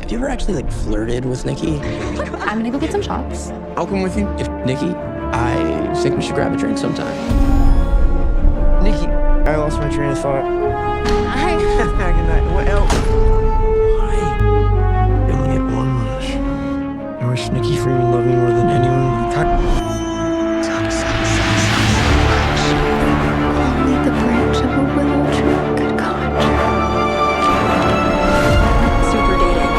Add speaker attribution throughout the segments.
Speaker 1: Have you ever actually, flirted with Nikki?
Speaker 2: I'm gonna go get some shots.
Speaker 1: I'll come with you. If Nikki, I think we should grab a drink sometime. Nikki, I lost my train of thought.
Speaker 2: Hi.
Speaker 1: Good night. What else? Why? I only get one wish. I wish Nikki Freeman loved me more than anyone.
Speaker 2: Only the branch of a willow tree could conjure. Super dating.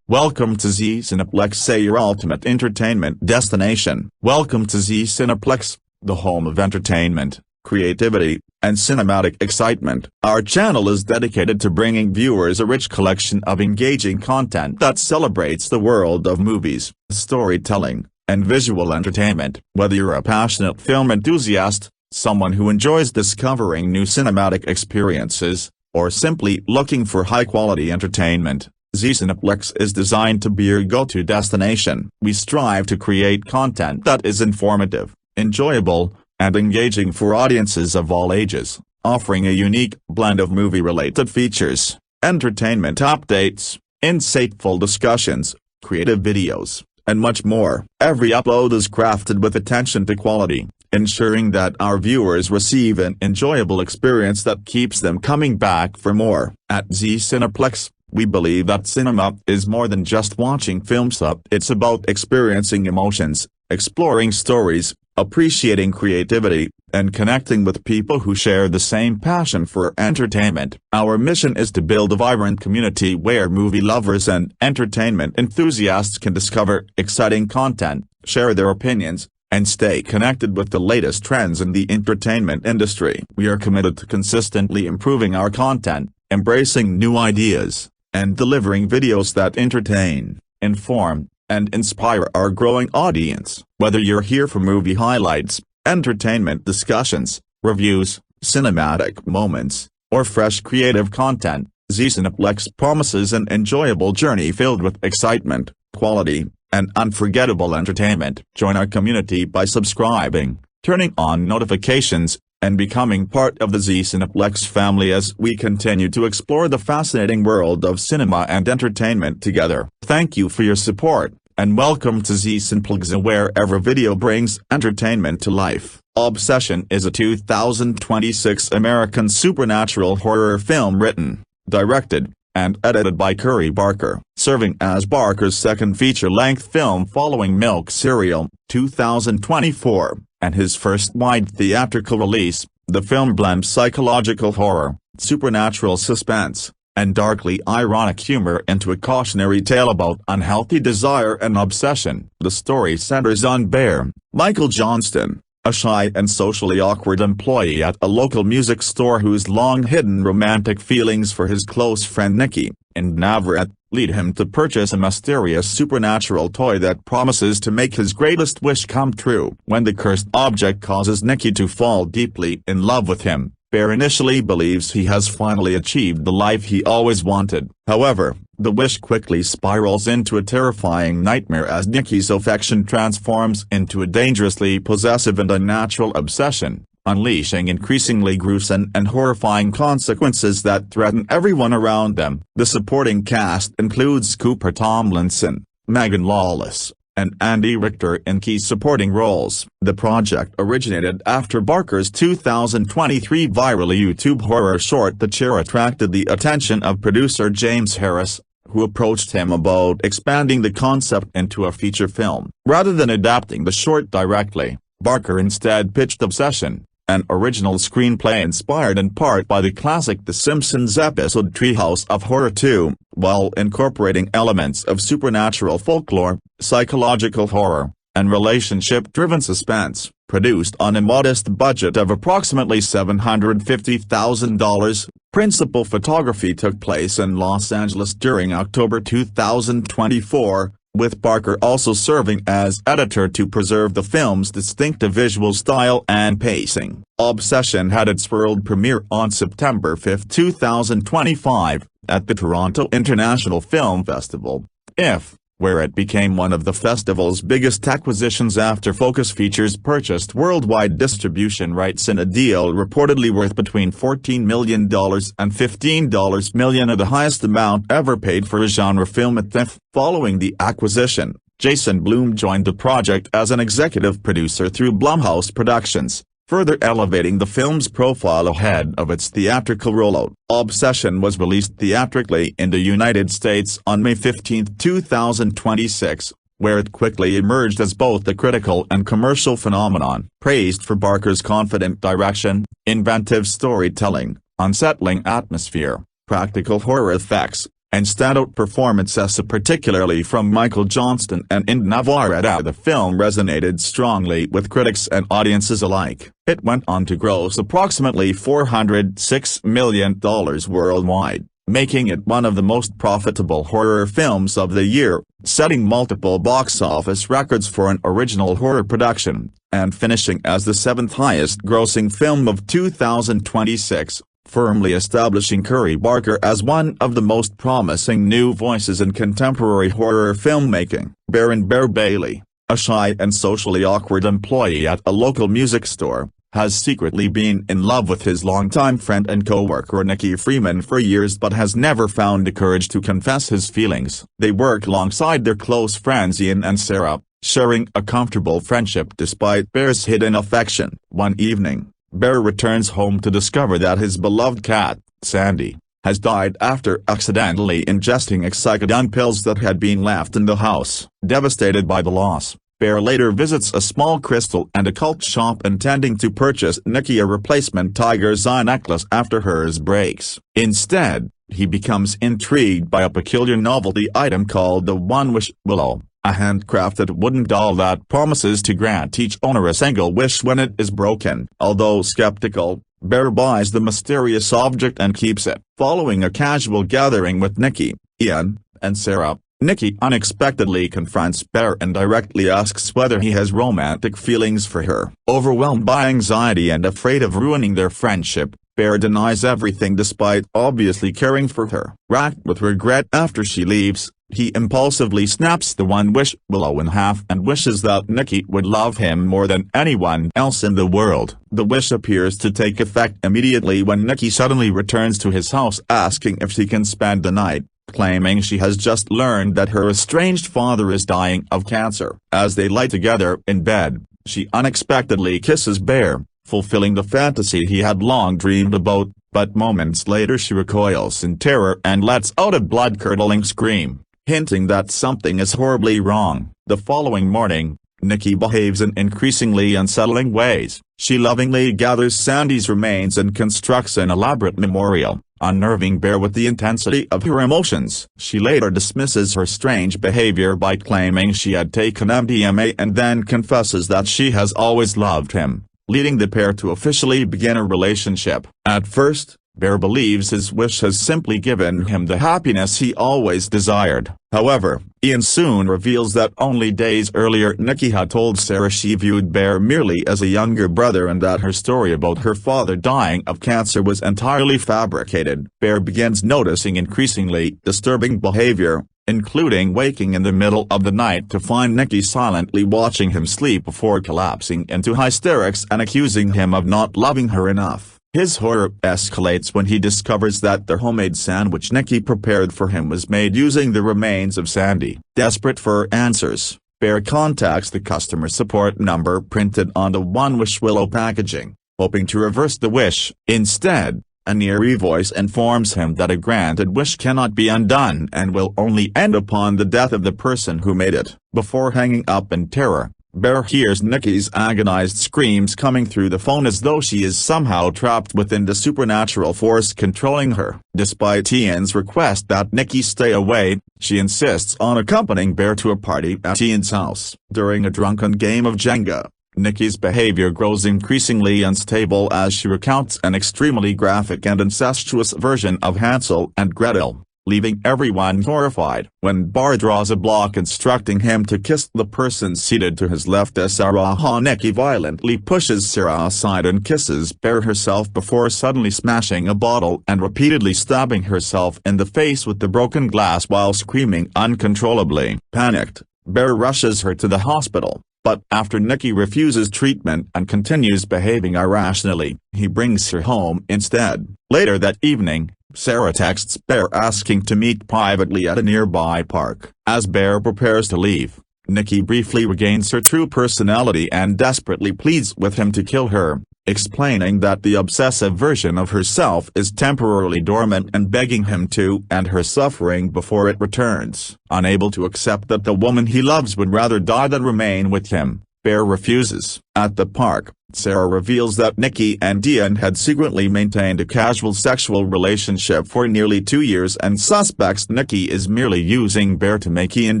Speaker 3: Welcome to Z Cineplex, say your ultimate entertainment destination. Welcome to Z Cineplex, the home of entertainment, creativity, and cinematic excitement. Our channel is dedicated to bringing viewers a rich collection of engaging content that celebrates the world of movies, storytelling, and visual entertainment. Whether you're a passionate film enthusiast, someone who enjoys discovering new cinematic experiences, or simply looking for high-quality entertainment, Z Cineplex is designed to be your go-to destination. We strive to create content that is informative, enjoyable, and engaging for audiences of all ages, offering a unique blend of movie-related features, entertainment updates, insightful discussions, creative videos, and much more. Every upload is crafted with attention to quality, ensuring that our viewers receive an enjoyable experience that keeps them coming back for more. At Z Cineplex, we believe that cinema is more than just watching films. It's about experiencing emotions, exploring stories, appreciating creativity, and connecting with people who share the same passion for entertainment. Our mission is to build a vibrant community where movie lovers and entertainment enthusiasts can discover exciting content, share their opinions, and stay connected with the latest trends in the entertainment industry. We are committed to consistently improving our content, embracing new ideas, and delivering videos that entertain, inform, and inspire our growing audience. Whether you're here for movie highlights, entertainment discussions, reviews, cinematic moments, or fresh creative content, Z Cineplex promises an enjoyable journey filled with excitement, quality, and unforgettable entertainment. Join our community by subscribing, turning on notifications, and becoming part of the Z Cineplex family as we continue to explore the fascinating world of cinema and entertainment together. Thank you for your support, and welcome to Z Cineplex, wherever video brings entertainment to life. Obsession is a 2026 American supernatural horror film written, directed, and edited by Curry Barker, serving as Barker's second feature-length film following Milk Cereal, 2024. And his first wide theatrical release. The film blends psychological horror, supernatural suspense, and darkly ironic humor into a cautionary tale about unhealthy desire and obsession. The story centers on Bear, Michael Johnston, a shy and socially awkward employee at a local music store whose long-hidden romantic feelings for his close friend Nikki, in Navarrette, lead him to purchase a mysterious supernatural toy that promises to make his greatest wish come true. When the cursed object causes Nikki to fall deeply in love with him, Bear initially believes he has finally achieved the life he always wanted. However, the wish quickly spirals into a terrifying nightmare as Nikki's affection transforms into a dangerously possessive and unnatural obsession, unleashing increasingly gruesome and horrifying consequences that threaten everyone around them. The supporting cast includes Cooper Tomlinson, Megan Lawless, and Andy Richter in key supporting roles. The project originated after Barker's 2023 viral YouTube horror short The Chair attracted the attention of producer James Harris, who approached him about expanding the concept into a feature film. Rather than adapting the short directly, Barker instead pitched Obsession, an original screenplay inspired in part by the classic The Simpsons episode Treehouse of Horror 2, while incorporating elements of supernatural folklore, psychological horror, and relationship-driven suspense. Produced on a modest budget of approximately $750,000, principal photography took place in Los Angeles during October 2024, with Barker also serving as editor to preserve the film's distinctive visual style and pacing. Obsession had its world premiere on September 5, 2025, at the Toronto International Film Festival, IFF, where it became one of the festival's biggest acquisitions after Focus Features purchased worldwide distribution rights in a deal reportedly worth between $14 million and $15 million, the highest amount ever paid for a genre film at IFF. Following the acquisition, Jason Blum joined the project as an executive producer through Blumhouse Productions, further elevating the film's profile ahead of its theatrical rollout. Obsession was released theatrically in the United States on May 15, 2026, where it quickly emerged as both a critical and commercial phenomenon. Praised for Barker's confident direction, inventive storytelling, unsettling atmosphere, practical horror effects, and standout performances particularly from Michael Johnston and Inde Navarrette, the film resonated strongly with critics and audiences alike. It went on to gross approximately $406 million worldwide, making it one of the most profitable horror films of the year, setting multiple box office records for an original horror production, and finishing as the seventh highest grossing film of 2026. Firmly establishing Barker as one of the most promising new voices in contemporary horror filmmaking. Bear Bailey, a shy and socially awkward employee at a local music store, has secretly been in love with his longtime friend and co-worker Nikki Freeman for years but has never found the courage to confess his feelings. They work alongside their close friends Ian and Sarah, sharing a comfortable friendship despite Bear's hidden affection. One evening, Bear returns home to discover that his beloved cat, Sandy, has died after accidentally ingesting excitedone pills that had been left in the house. Devastated by the loss, Bear later visits a small crystal and occult shop intending to purchase Nikki a replacement tiger's eye necklace after hers breaks. Instead, he becomes intrigued by a peculiar novelty item called the One Wish Willow, a handcrafted wooden doll that promises to grant each owner a single wish when it is broken. Although skeptical, Bear buys the mysterious object and keeps it. Following a casual gathering with Nikki, Ian, and Sarah, Nikki unexpectedly confronts Bear and directly asks whether he has romantic feelings for her. Overwhelmed by anxiety and afraid of ruining their friendship, Bear denies everything despite obviously caring for her. Racked with regret after she leaves, he impulsively snaps the One Wish Willow in half and wishes that Nikki would love him more than anyone else in the world. The wish appears to take effect immediately when Nikki suddenly returns to his house asking if she can spend the night, claiming she has just learned that her estranged father is dying of cancer. As they lie together in bed, she unexpectedly kisses Bear, fulfilling the fantasy he had long dreamed about, but moments later she recoils in terror and lets out a blood-curdling scream, hinting that something is horribly wrong. The following morning, Nikki behaves in increasingly unsettling ways. She lovingly gathers Sandy's remains and constructs an elaborate memorial, unnerving Bear with the intensity of her emotions. She later dismisses her strange behavior by claiming she had taken MDMA and then confesses that she has always loved him, leading the pair to officially begin a relationship. At first, Bear believes his wish has simply given him the happiness he always desired. However, Ian soon reveals that only days earlier Nikki had told Sarah she viewed Bear merely as a younger brother and that her story about her father dying of cancer was entirely fabricated. Bear begins noticing increasingly disturbing behavior, including waking in the middle of the night to find Nikki silently watching him sleep before collapsing into hysterics and accusing him of not loving her enough. His horror escalates when he discovers that the homemade sandwich Nikki prepared for him was made using the remains of Sandy. Desperate for answers, Bear contacts the customer support number printed on the One Wish Willow packaging, hoping to reverse the wish. Instead, an eerie voice informs him that a granted wish cannot be undone and will only end upon the death of the person who made it. Before hanging up in terror, Bear hears Nikki's agonized screams coming through the phone as though she is somehow trapped within the supernatural force controlling her. Despite Ian's request that Nikki stay away, she insists on accompanying Bear to a party at Ian's house. During a drunken game of Jenga, Nikki's behavior grows increasingly unstable as she recounts an extremely graphic and incestuous version of Hansel and Gretel, leaving everyone horrified. When Bear draws a block instructing him to kiss the person seated to his left as Sarah, Nikki violently pushes Sarah aside and kisses Bear herself before suddenly smashing a bottle and repeatedly stabbing herself in the face with the broken glass while screaming uncontrollably. Panicked, Bear rushes her to the hospital, but after Nikki refuses treatment and continues behaving irrationally, he brings her home instead. Later that evening, Sarah texts Bear asking to meet privately at a nearby park. As Bear prepares to leave, Nikki briefly regains her true personality and desperately pleads with him to kill her, explaining that the obsessive version of herself is temporarily dormant and begging him to end her suffering before it returns. Unable to accept that the woman he loves would rather die than remain with him, Bear refuses. At the park, Sarah reveals that Nikki and Ian had secretly maintained a casual sexual relationship for nearly 2 years and suspects Nikki is merely using Bear to make Ian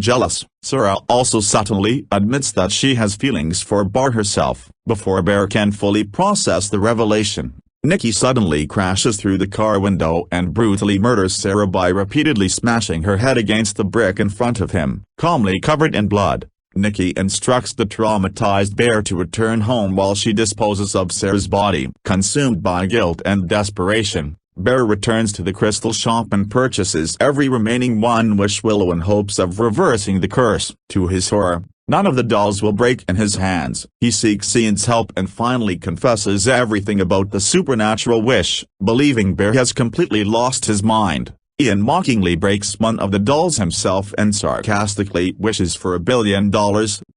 Speaker 3: jealous. Sarah also subtly admits that she has feelings for Bear herself. Before Bear can fully process the revelation, Nikki suddenly crashes through the car window and brutally murders Sarah by repeatedly smashing her head against the brick in front of him. Calmly covered in blood, Nikki instructs the traumatized Bear to return home while she disposes of Sarah's body. Consumed by guilt and desperation, Bear returns to the crystal shop and purchases every remaining One-Wish willow in hopes of reversing the curse. To his horror, none of the dolls will break in his hands. He seeks Ian's help and finally confesses everything about the supernatural wish, believing Bear has completely lost his mind. Ian mockingly breaks one of the dolls himself and sarcastically wishes for $1 billion,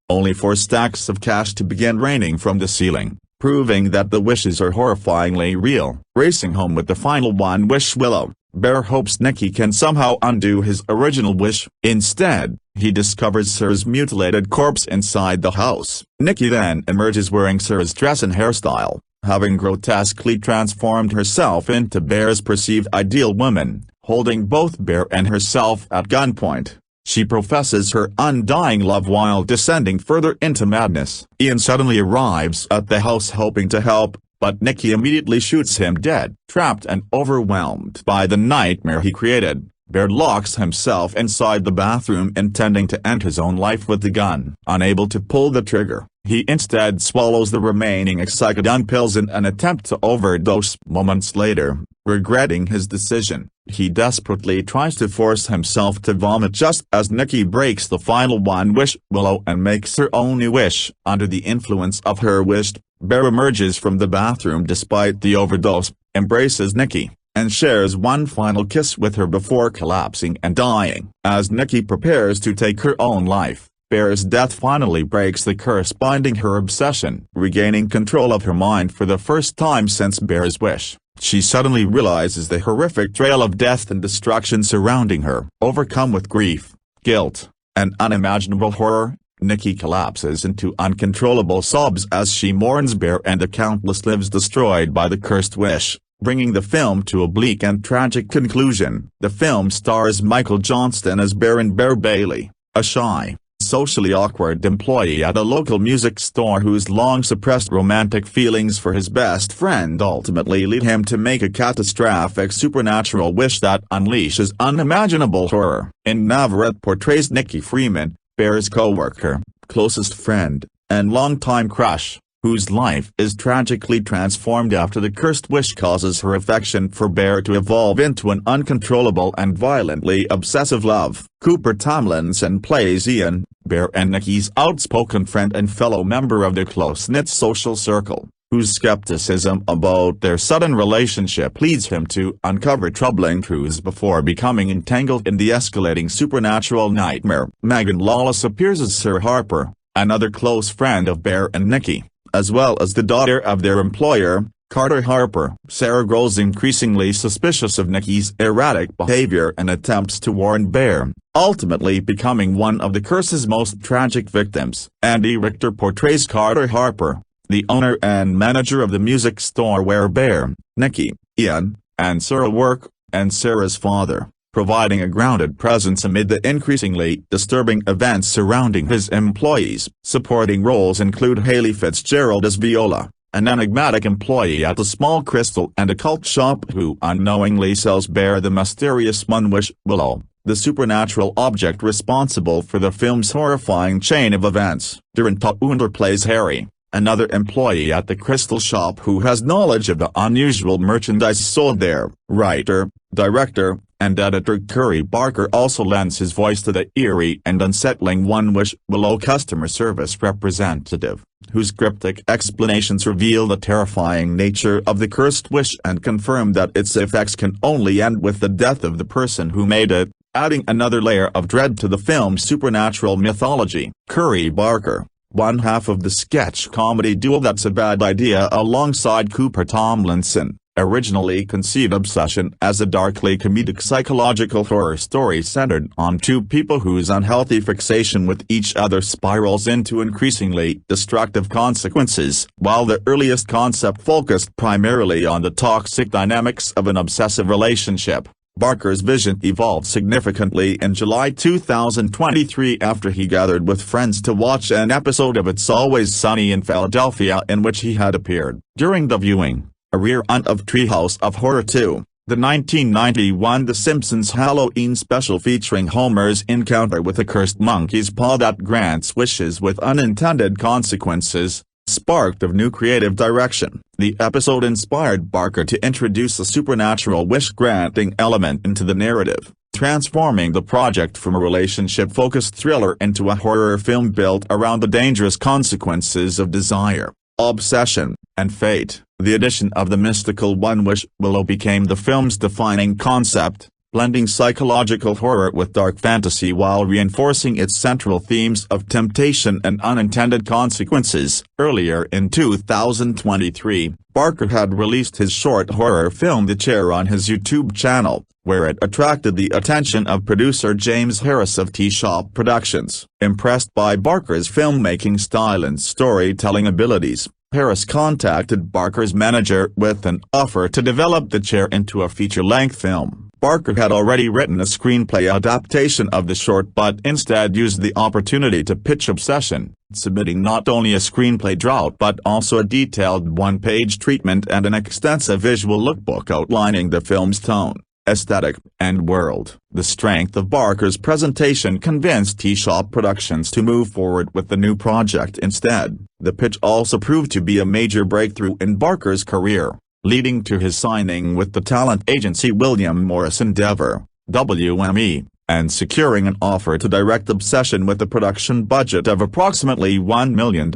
Speaker 3: only for stacks of cash to begin raining from the ceiling, proving that the wishes are horrifyingly real. Racing home with the final One-Wish willow, Bear hopes Nikki can somehow undo his original wish. Instead, he discovers Sarah's mutilated corpse inside the house. Nikki then emerges wearing Sarah's dress and hairstyle, having grotesquely transformed herself into Bear's perceived ideal woman. Holding both Bear and herself at gunpoint, she professes her undying love while descending further into madness. Ian suddenly arrives at the house hoping to help, but Nikki immediately shoots him dead. Trapped and overwhelmed by the nightmare he created, Bear locks himself inside the bathroom intending to end his own life with the gun. Unable to pull the trigger, he instead swallows the remaining excitedone pills in an attempt to overdose. Moments later, regretting his decision, he desperately tries to force himself to vomit just as Nikki breaks the final One-Wish willow and makes her only wish. Under the influence of her wish, Bear emerges from the bathroom despite the overdose, embraces Nikki, and shares one final kiss with her before collapsing and dying. As Nikki prepares to take her own life, Bear's death finally breaks the curse binding her obsession. Regaining control of her mind for the first time since Bear's wish, she suddenly realizes the horrific trail of death and destruction surrounding her. Overcome with grief, guilt, and unimaginable horror, Nikki collapses into uncontrollable sobs as she mourns Bear and the countless lives destroyed by the cursed wish, bringing the film to a bleak and tragic conclusion. The film stars Michael Johnston as Bear and Bear Bailey, a shy, socially awkward employee at a local music store whose long-suppressed romantic feelings for his best friend ultimately lead him to make a catastrophic supernatural wish that unleashes unimaginable horror. In Navarrette portrays Nikki Freeman, Bear's co-worker, closest friend, and longtime crush, whose life is tragically transformed after the cursed wish causes her affection for Bear to evolve into an uncontrollable and violently obsessive love. Cooper Tomlinson plays Ian, Bear and Nikki's outspoken friend and fellow member of the close-knit social circle, whose skepticism about their sudden relationship leads him to uncover troubling truths before becoming entangled in the escalating supernatural nightmare. Megan Lawless appears as Sir Harper, another close friend of Bear and Nikki, as well as the daughter of their employer, Carter Harper. Sarah grows increasingly suspicious of Nikki's erratic behavior and attempts to warn Bear, ultimately becoming one of the curse's most tragic victims. Andy Richter portrays Carter Harper, the owner and manager of the music store where Bear, Nikki, Ian, and Sarah work, and Sarah's father, providing a grounded presence amid the increasingly disturbing events surrounding his employees. Supporting roles include Haley Fitzgerald as Viola, an enigmatic employee at a small crystal and occult shop who unknowingly sells Bear the mysterious One-Wish Willow, the supernatural object responsible for the film's horrifying chain of events. Darren Under plays Harry, another employee at the crystal shop who has knowledge of the unusual merchandise sold there. Writer, director, and editor Curry Barker also lends his voice to the eerie and unsettling One-Wish Willow customer service representative, whose cryptic explanations reveal the terrifying nature of the cursed wish and confirm that its effects can only end with the death of the person who made it, adding another layer of dread to the film's supernatural mythology. Curry Barker, one half of the sketch comedy duo That's a Bad Idea alongside Cooper Tomlinson, originally conceived Obsession as a darkly comedic psychological horror story centered on two people whose unhealthy fixation with each other spirals into increasingly destructive consequences. While the earliest concept focused primarily on the toxic dynamics of an obsessive relationship, Barker's vision evolved significantly in July 2023 after he gathered with friends to watch an episode of It's Always Sunny in Philadelphia in which he had appeared. During the viewing, a rerun of Treehouse of Horror 2, the 1991 The Simpsons Halloween special featuring Homer's encounter with a cursed monkey's paw that grants wishes with unintended consequences, sparked of new creative direction. The episode inspired Barker to introduce a supernatural wish-granting element into the narrative, transforming the project from a relationship-focused thriller into a horror film built around the dangerous consequences of desire, obsession, and fate. The addition of the mystical One-Wish Willow became the film's defining concept, blending psychological horror with dark fantasy while reinforcing its central themes of temptation and unintended consequences. Earlier in 2023, Barker had released his short horror film The Chair on his YouTube channel, where it attracted the attention of producer James Harris of T-Shop Productions. Impressed by Barker's filmmaking style and storytelling abilities, Harris contacted Barker's manager with an offer to develop The Chair into a feature-length film. Barker had already written a screenplay adaptation of the short but instead used the opportunity to pitch Obsession, submitting not only a screenplay draft but also a detailed one-page treatment and an extensive visual lookbook outlining the film's tone, aesthetic, and world. The strength of Barker's presentation convinced T-Shop Productions to move forward with the new project instead. The pitch also proved to be a major breakthrough in Barker's career, leading to his signing with the talent agency William Morris Endeavor, WME, and securing an offer to direct Obsession with a production budget of approximately $1 million.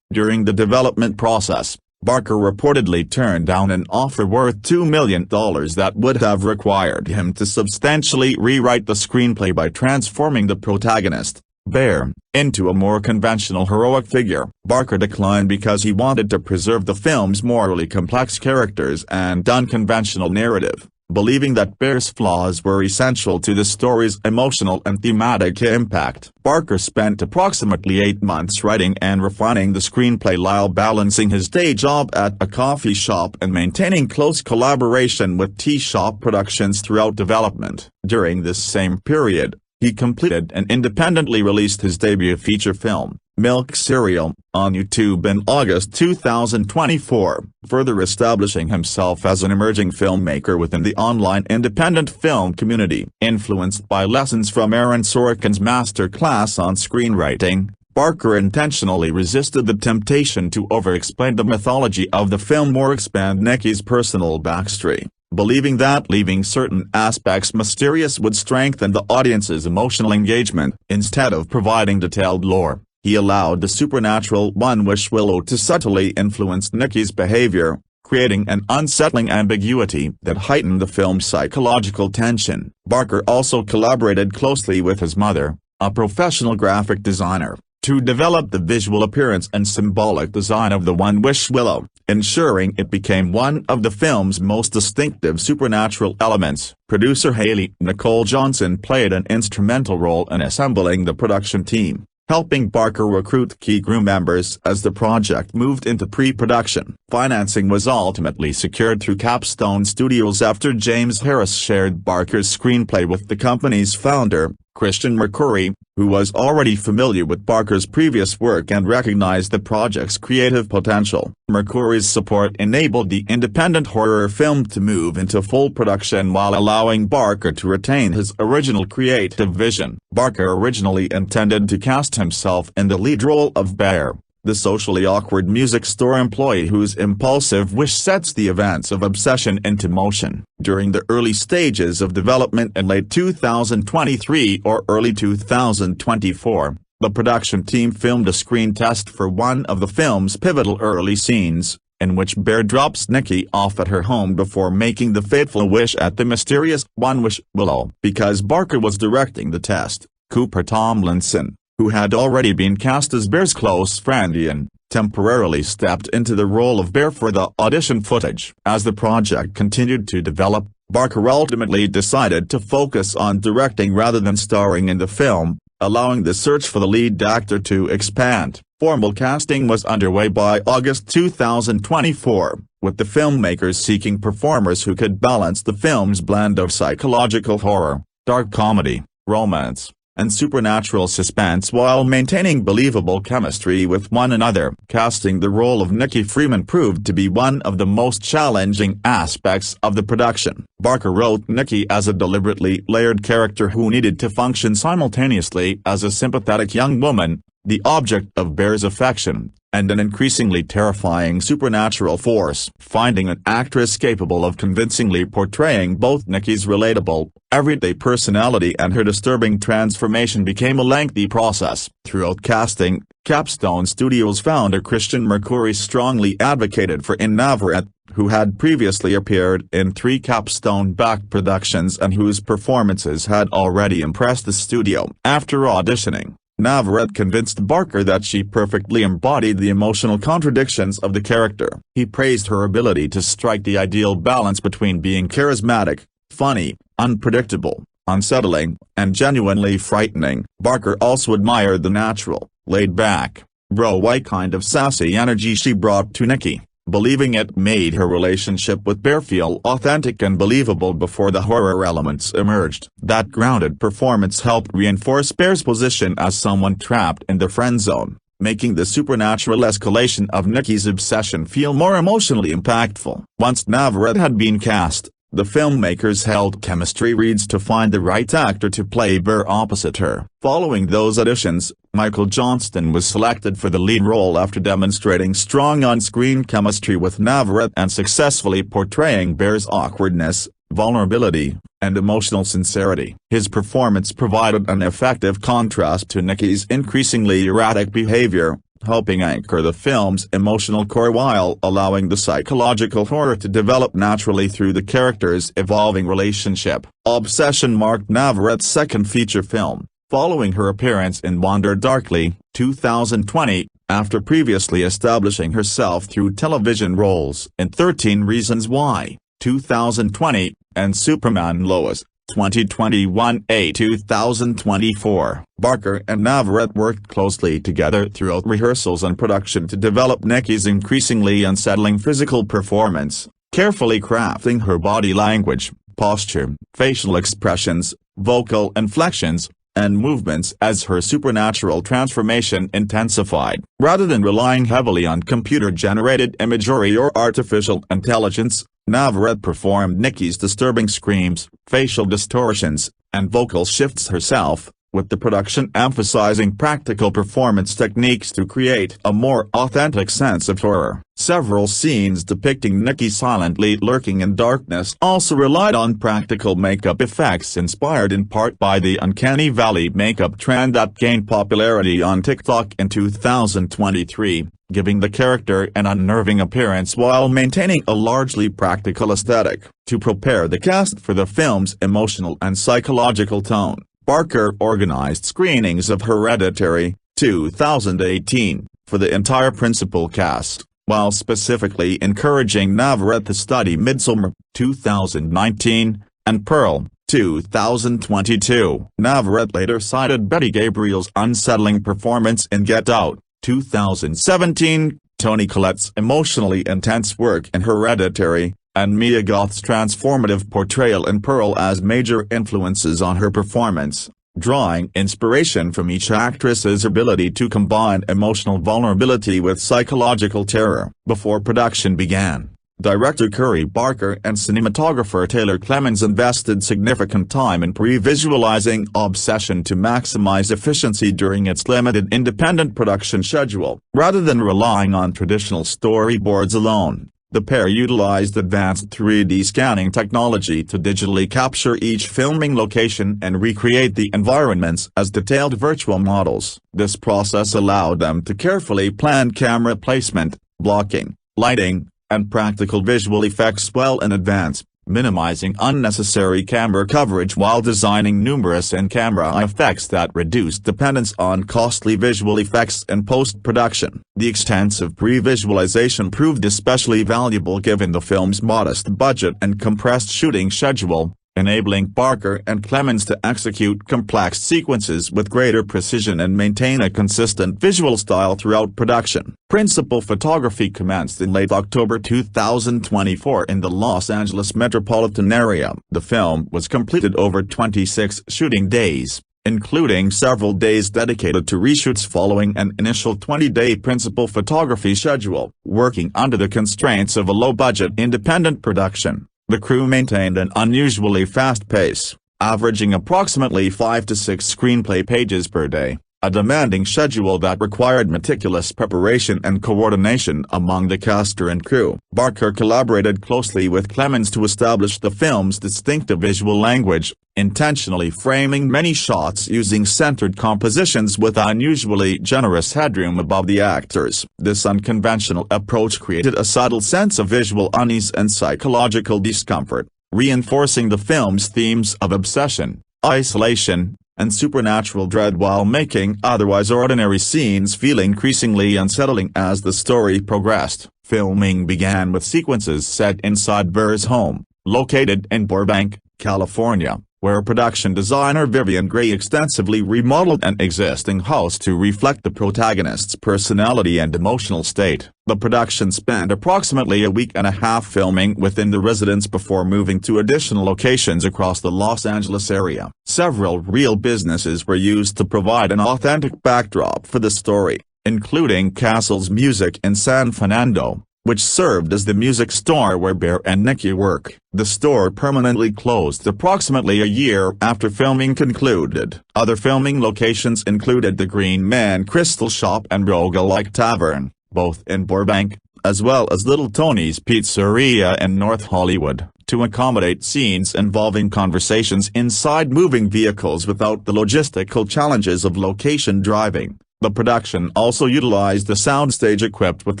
Speaker 3: During the development process, Barker reportedly turned down an offer worth $2 million that would have required him to substantially rewrite the screenplay by transforming the protagonist, Bear, into a more conventional heroic figure. Barker declined because he wanted to preserve the film's morally complex characters and unconventional narrative, believing that Bear's flaws were essential to the story's emotional and thematic impact. Barker spent approximately 8 months writing and refining the screenplay while balancing his day job at a coffee shop and maintaining close collaboration with T-Shop Productions throughout development. During this same period, he completed and independently released his debut feature film, Milk Cereal, on YouTube in August 2024, further establishing himself as an emerging filmmaker within the online independent film community. Influenced by lessons from Aaron Sorkin's masterclass on screenwriting, Barker intentionally resisted the temptation to over-explain the mythology of the film or expand Nikki's personal backstory, believing that leaving certain aspects mysterious would strengthen the audience's emotional engagement. Instead of providing detailed lore, he allowed the supernatural One-Wish Willow to subtly influence Nikki's behavior, creating an unsettling ambiguity that heightened the film's psychological tension. Barker also collaborated closely with his mother, a professional graphic designer, to develop the visual appearance and symbolic design of the One-Wish Willow, ensuring it became one of the film's most distinctive supernatural elements. Producer Haley Nicole Johnson played an instrumental role in assembling the production team, helping Barker recruit key crew members as the project moved into pre-production. Financing was ultimately secured through Capstone Studios after James Harris shared Barker's screenplay with the company's founder, Christian McCurry, who was already familiar with Barker's previous work and recognized the project's creative potential. McCurry's support enabled the independent horror film to move into full production while allowing Barker to retain his original creative vision. Barker originally intended to cast himself in the lead role of Bear, the socially awkward music store employee whose impulsive wish sets the events of obsession into motion. During the early stages of development in late 2023 or early 2024, the production team filmed a screen test for one of the film's pivotal early scenes, in which Bear drops Nikki off at her home before making the fateful wish at the mysterious One-Wish Willow. Because Barker was directing the test, Cooper Tomlinson, who had already been cast as Bear's close friend Ian, temporarily stepped into the role of Bear for the audition footage. As the project continued to develop, Barker ultimately decided to focus on directing rather than starring in the film, allowing the search for the lead actor to expand. Formal casting was underway by August 2024, with the filmmakers seeking performers who could balance the film's blend of psychological horror, dark comedy, romance, and supernatural suspense while maintaining believable chemistry with one another. Casting the role of Nikki Freeman proved to be one of the most challenging aspects of the production. Barker wrote Nikki as a deliberately layered character who needed to function simultaneously as a sympathetic young woman, the object of Bear's affection, and an increasingly terrifying supernatural force. Finding an actress capable of convincingly portraying both Nikki's relatable, everyday personality and her disturbing transformation became a lengthy process. Throughout casting, Capstone Studios founder Christian McCurry strongly advocated for Inde Navarrette, who had previously appeared in 3 Capstone-backed productions and whose performances had already impressed the studio. After auditioning, Navarrette convinced Barker that she perfectly embodied the emotional contradictions of the character. He praised her ability to strike the ideal balance between being charismatic, funny, unpredictable, unsettling, and genuinely frightening. Barker also admired the natural, laid-back, bro-y kind of sassy energy she brought to Nikki, believing it made her relationship with Bear feel authentic and believable before the horror elements emerged. That grounded performance helped reinforce Bear's position as someone trapped in the friend zone, making the supernatural escalation of Nikki's obsession feel more emotionally impactful. Once Navarrette had been cast, the filmmakers held chemistry reads to find the right actor to play Bear opposite her. Following those auditions, Michael Johnston was selected for the lead role after demonstrating strong on-screen chemistry with Navarrette and successfully portraying Bear's awkwardness, vulnerability, and emotional sincerity. His performance provided an effective contrast to Nikki's increasingly erratic behavior, helping anchor the film's emotional core while allowing the psychological horror to develop naturally through the characters' evolving relationship. Obsession marked Navarrette's second feature film, following her appearance in Wander Darkly, 2020, after previously establishing herself through television roles in 13 Reasons Why, 2020, and Superman Lois, 2021a 2024. Barker and Navarrette worked closely together throughout rehearsals and production to develop Nikki's increasingly unsettling physical performance, carefully crafting her body language, posture, facial expressions, vocal inflections, and movements as her supernatural transformation intensified. Rather than relying heavily on computer-generated imagery or artificial intelligence, Navarrette performed Nikki's disturbing screams, facial distortions, and vocal shifts herself, with the production emphasizing practical performance techniques to create a more authentic sense of horror. Several scenes depicting Nikki silently lurking in darkness also relied on practical makeup effects inspired in part by the Uncanny Valley makeup trend that gained popularity on TikTok in 2023, giving the character an unnerving appearance while maintaining a largely practical aesthetic. To prepare the cast for the film's emotional and psychological tone, Barker organized screenings of Hereditary, 2018, for the entire principal cast, while specifically encouraging Navarrette to study Midsommar, 2019, and Pearl, 2022. Navarrette later cited Betty Gabriel's unsettling performance in Get Out, 2017, Toni Collette's emotionally intense work in Hereditary, and Mia Goth's transformative portrayal in Pearl as major influences on her performance, drawing inspiration from each actress's ability to combine emotional vulnerability with psychological terror. Before production began, director Curry Barker and cinematographer Taylor Clemens invested significant time in pre-visualizing Obsession to maximize efficiency during its limited independent production schedule. Rather than relying on traditional storyboards alone, the pair utilized advanced 3D scanning technology to digitally capture each filming location and recreate the environments as detailed virtual models. This process allowed them to carefully plan camera placement, blocking, lighting, and practical visual effects well in advance, minimizing unnecessary camera coverage while designing numerous in-camera effects that reduced dependence on costly visual effects in post-production. The extensive pre-visualization proved especially valuable given the film's modest budget and compressed shooting schedule, enabling Barker and Clemens to execute complex sequences with greater precision and maintain a consistent visual style throughout production. Principal photography commenced in late October 2024 in the Los Angeles metropolitan area. The film was completed over 26 shooting days, including several days dedicated to reshoots following an initial 20-day principal photography schedule. Working under the constraints of a low-budget independent production, the crew maintained an unusually fast pace, averaging approximately 5 to 6 screenplay pages per day, a demanding schedule that required meticulous preparation and coordination among the cast and crew. Barker collaborated closely with Clemens to establish the film's distinctive visual language, intentionally framing many shots using centered compositions with unusually generous headroom above the actors. This unconventional approach created a subtle sense of visual unease and psychological discomfort, reinforcing the film's themes of obsession, isolation, and supernatural dread while making otherwise ordinary scenes feel increasingly unsettling as the story progressed. Filming began with sequences set inside Burr's home, located in Burbank, California, where production designer Vivian Gray extensively remodeled an existing house to reflect the protagonist's personality and emotional state. The production spent approximately a week and a half filming within the residence before moving to additional locations across the Los Angeles area. Several real businesses were used to provide an authentic backdrop for the story, including Castle's Music in San Fernando, which served as the music store where Bear and Nikki work. The store permanently closed approximately a year after filming concluded. Other filming locations included the Green Man Crystal Shop and Roguelike Tavern, both in Burbank, as well as Little Tony's Pizzeria in North Hollywood, to accommodate scenes involving conversations inside moving vehicles without the logistical challenges of location driving. The production also utilized a soundstage equipped with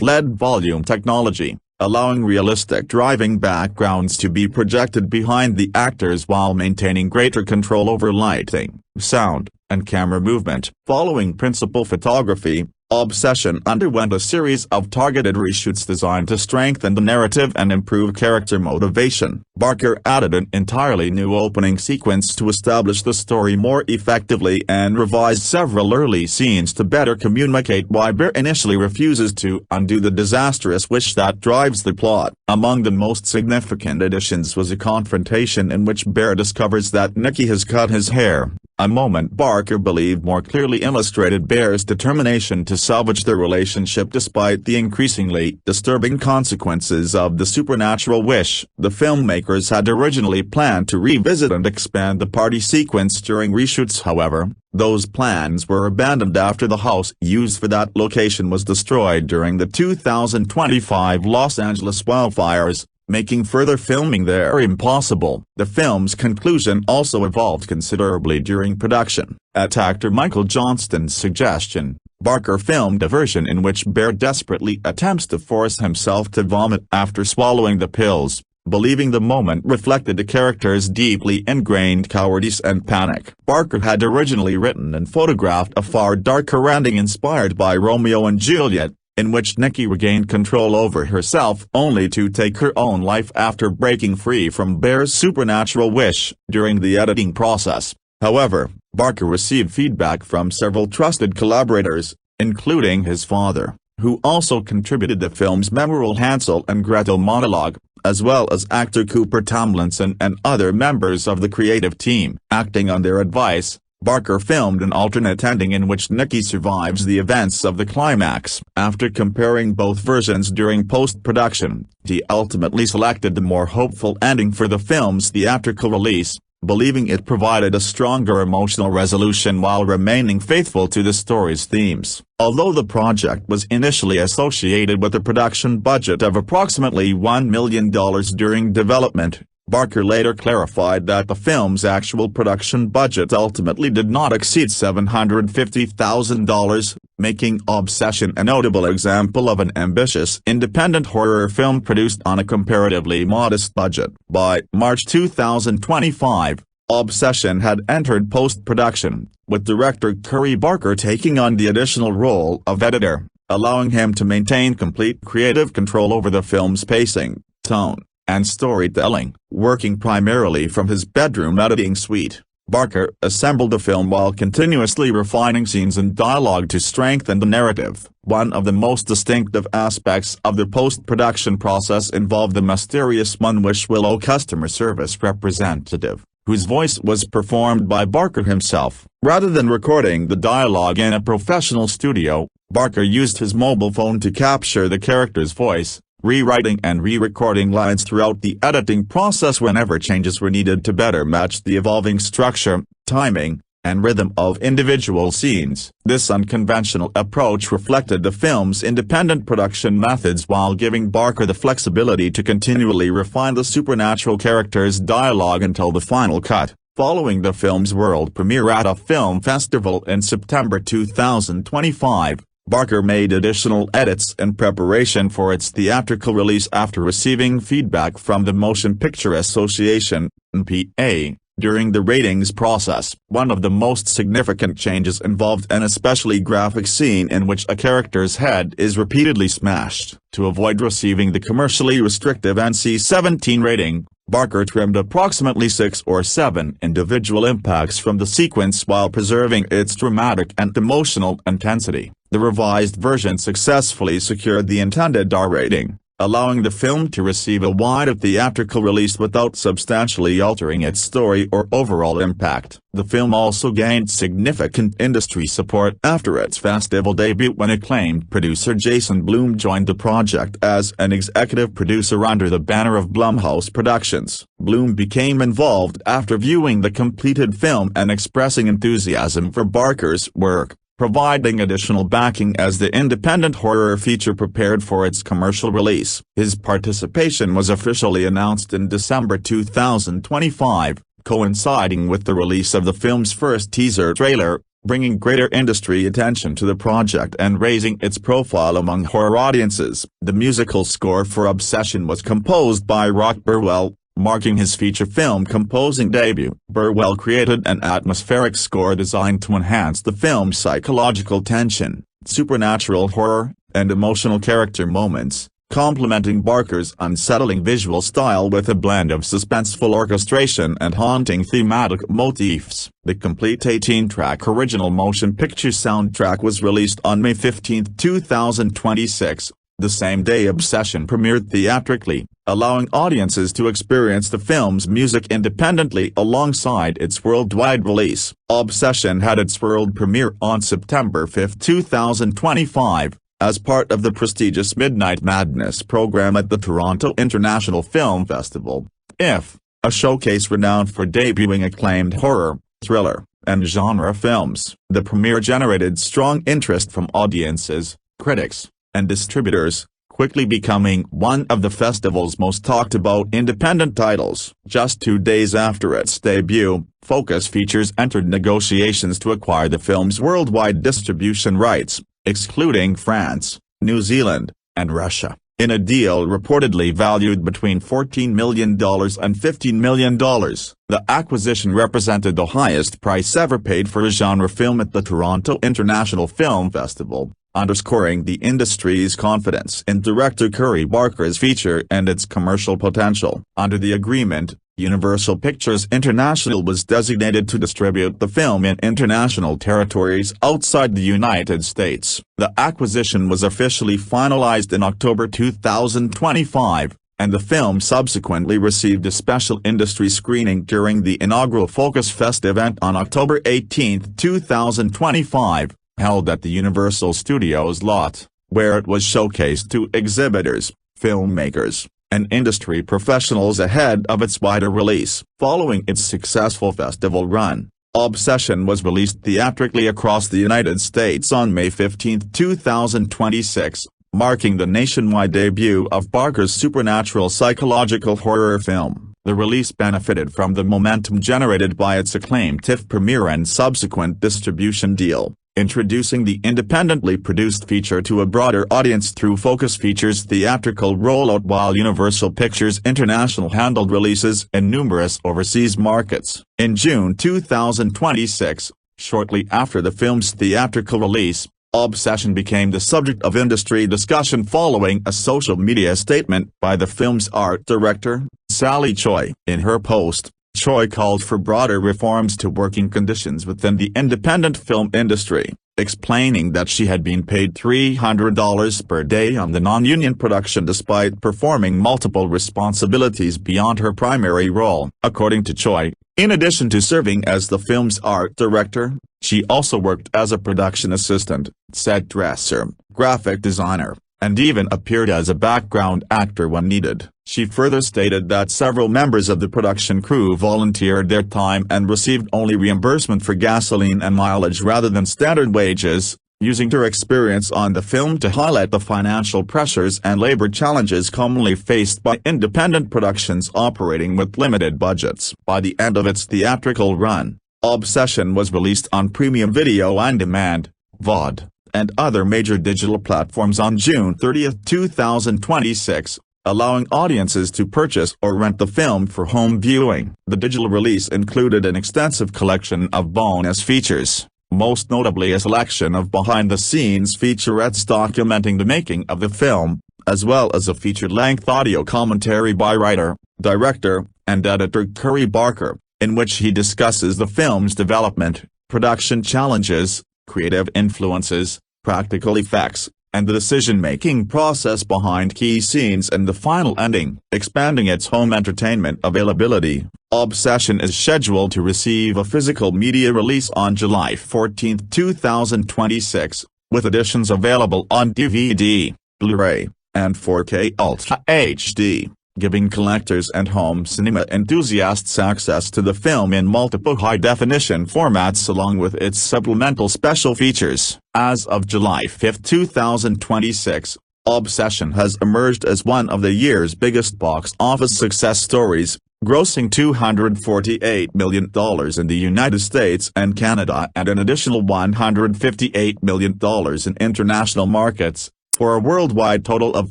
Speaker 3: LED volume technology, allowing realistic driving backgrounds to be projected behind the actors while maintaining greater control over lighting, sound, and camera movement. Following principal photography, Obsession underwent a series of targeted reshoots designed to strengthen the narrative and improve character motivation. Barker added an entirely new opening sequence to establish the story more effectively and revised several early scenes to better communicate why Bear initially refuses to undo the disastrous wish that drives the plot. Among the most significant additions was a confrontation in which Bear discovers that Nikki has cut his hair, a moment Barker believed more clearly illustrated Bear's determination to salvage their relationship despite the increasingly disturbing consequences of the supernatural wish. The filmmakers had originally planned to revisit and expand the party sequence during reshoots. However, those plans were abandoned after the house used for that location was destroyed during the 2025 Los Angeles wildfires, making further filming there impossible. The film's conclusion also evolved considerably during production. At actor Michael Johnston's suggestion, Barker filmed a version in which Bear desperately attempts to force himself to vomit after swallowing the pills, believing the moment reflected the character's deeply ingrained cowardice and panic. Barker had originally written and photographed a far darker ending inspired by Romeo and Juliet, in which Nikki regained control over herself only to take her own life after breaking free from Bear's supernatural wish. During the editing process, however, Barker received feedback from several trusted collaborators, including his father, who also contributed the film's memorable Hansel and Gretel monologue, as well as actor Cooper Tomlinson and other members of the creative team. Acting on their advice, Barker filmed an alternate ending in which Nikki survives the events of the climax. After comparing both versions during post-production, he ultimately selected the more hopeful ending for the film's theatrical release, believing it provided a stronger emotional resolution while remaining faithful to the story's themes. Although the project was initially associated with a production budget of approximately $1 million during development, Barker later clarified that the film's actual production budget ultimately did not exceed $750,000, making Obsession a notable example of an ambitious independent horror film produced on a comparatively modest budget. By March 2025, Obsession had entered post-production, with director Curry Barker taking on the additional role of editor, allowing him to maintain complete creative control over the film's pacing, tone, and storytelling. Working primarily from his bedroom editing suite, Barker assembled the film while continuously refining scenes and dialogue to strengthen the narrative. One of the most distinctive aspects of the post-production process involved the mysterious Munwish Willow customer service representative, whose voice was performed by Barker himself. Rather than recording the dialogue in a professional studio, Barker used his mobile phone to capture the character's voice, rewriting and re-recording lines throughout the editing process whenever changes were needed to better match the evolving structure, timing, and rhythm of individual scenes. This unconventional approach reflected the film's independent production methods while giving Barker the flexibility to continually refine the supernatural character's dialogue until the final cut. Following the film's world premiere at a film festival in September 2025, Barker made additional edits in preparation for its theatrical release after receiving feedback from the Motion Picture Association, MPA, during the ratings process. One of the most significant changes involved an especially graphic scene in which a character's head is repeatedly smashed. To avoid receiving the commercially restrictive NC-17 rating, Barker trimmed approximately 6 or 7 individual impacts from the sequence while preserving its dramatic and emotional intensity. The revised version successfully secured the intended R rating, allowing the film to receive a wider theatrical release without substantially altering its story or overall impact. The film also gained significant industry support after its festival debut when acclaimed producer Jason Blum joined the project as an executive producer under the banner of Blumhouse Productions. Blum became involved after viewing the completed film and expressing enthusiasm for Barker's work, providing additional backing as the independent horror feature prepared for its commercial release. His participation was officially announced in December 2025, coinciding with the release of the film's first teaser trailer, bringing greater industry attention to the project and raising its profile among horror audiences. The musical score for Obsession was composed by Rock Burwell, marking his feature film composing debut. Burwell created an atmospheric score designed to enhance the film's psychological tension, supernatural horror, and emotional character moments, complementing Barker's unsettling visual style with a blend of suspenseful orchestration and haunting thematic motifs. The complete 18-track original motion picture soundtrack was released on May 15, 2026. The same day Obsession premiered theatrically, allowing audiences to experience the film's music independently alongside its worldwide release. Obsession had its world premiere on September 5, 2025, as part of the prestigious Midnight Madness program at the Toronto International Film Festival, IF, a showcase renowned for debuting acclaimed horror, thriller, and genre films. The premiere generated strong interest from audiences, critics, and distributors, quickly becoming one of the festival's most talked about independent titles. Just 2 days after its debut, Focus Features entered negotiations to acquire the film's worldwide distribution rights, excluding France, New Zealand, and Russia. In a deal reportedly valued between $14 million and $15 million, the acquisition represented the highest price ever paid for a genre film at the Toronto International Film Festival, underscoring the industry's confidence in director Curry Barker's feature and its commercial potential. Under the agreement, Universal Pictures International was designated to distribute the film in international territories outside the United States. The acquisition was officially finalized in October 2025, and the film subsequently received a special industry screening during the inaugural Focus Fest event on October 18, 2025, held at the Universal Studios lot, where it was showcased to exhibitors, filmmakers, and industry professionals ahead of its wider release. Following its successful festival run, Obsession was released theatrically across the United States on May 15, 2026, marking the nationwide debut of Barker's supernatural psychological horror film. The release benefited from the momentum generated by its acclaimed TIFF premiere and subsequent distribution deal, introducing the independently produced feature to a broader audience through Focus Features' theatrical rollout, while Universal Pictures International handled releases in numerous overseas markets. In June 2026, shortly after the film's theatrical release, Obsession became the subject of industry discussion following a social media statement by the film's art director, Sally Choi. In her post, Choi called for broader reforms to working conditions within the independent film industry, explaining that she had been paid $300 per day on the non-union production despite performing multiple responsibilities beyond her primary role. According to Choi, in addition to serving as the film's art director, she also worked as a production assistant, set dresser, graphic designer, and even appeared as a background actor when needed. She further stated that several members of the production crew volunteered their time and received only reimbursement for gasoline and mileage rather than standard wages, using her experience on the film to highlight the financial pressures and labor challenges commonly faced by independent productions operating with limited budgets. By the end of its theatrical run, Obsession was released on premium video on demand, VOD, and other major digital platforms on June 30, 2026, allowing audiences to purchase or rent the film for home viewing. The digital release included an extensive collection of bonus features, most notably a selection of behind-the-scenes featurettes documenting the making of the film, as well as a feature-length audio commentary by writer, director, and editor Curry Barker, in which he discusses the film's development, production challenges, creative influences, practical effects, and the decision-making process behind key scenes and the final ending. Expanding its home entertainment availability, Obsession is scheduled to receive a physical media release on July 14, 2026, with editions available on DVD, Blu-ray, and 4K Ultra HD, giving collectors and home cinema enthusiasts access to the film in multiple high-definition formats along with its supplemental special features. As of July 5, 2026, Obsession has emerged as one of the year's biggest box office success stories, grossing $248 million in the United States and Canada and an additional $158 million in international markets, for a worldwide total of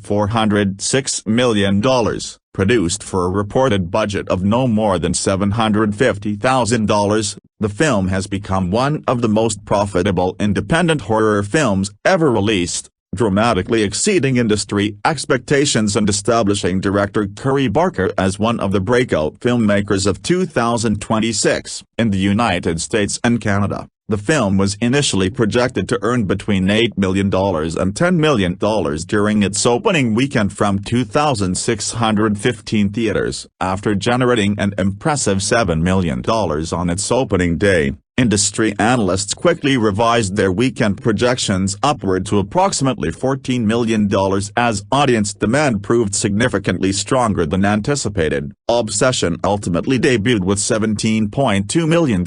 Speaker 3: $406 million, produced for a reported budget of no more than $750,000. The film has become one of the most profitable independent horror films ever released, dramatically exceeding industry expectations and establishing director Curry Barker as one of the breakout filmmakers of 2026. In the United States and Canada, the film was initially projected to earn between $8 million and $10 million during its opening weekend from 2,615 theaters. After generating an impressive $7 million on its opening day, industry analysts quickly revised their weekend projections upward to approximately $14 million as audience demand proved significantly stronger than anticipated. Obsession ultimately debuted with $17.2 million,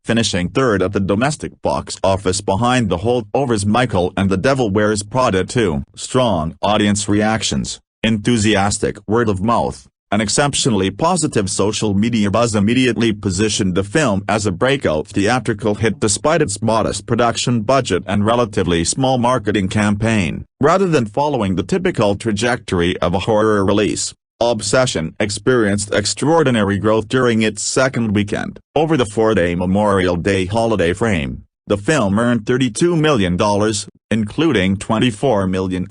Speaker 3: finishing third at the domestic box office behind The Holdovers' Michael and The Devil Wears Prada 2. Strong audience reactions, enthusiastic word of mouth, An exceptionally positive social media buzz immediately positioned the film as a breakout theatrical hit despite its modest production budget and relatively small marketing campaign. Rather than following the typical trajectory of a horror release, Obsession experienced extraordinary growth during its second weekend. Over the 4-day Memorial Day holiday frame, the film earned $32 million, including $24 million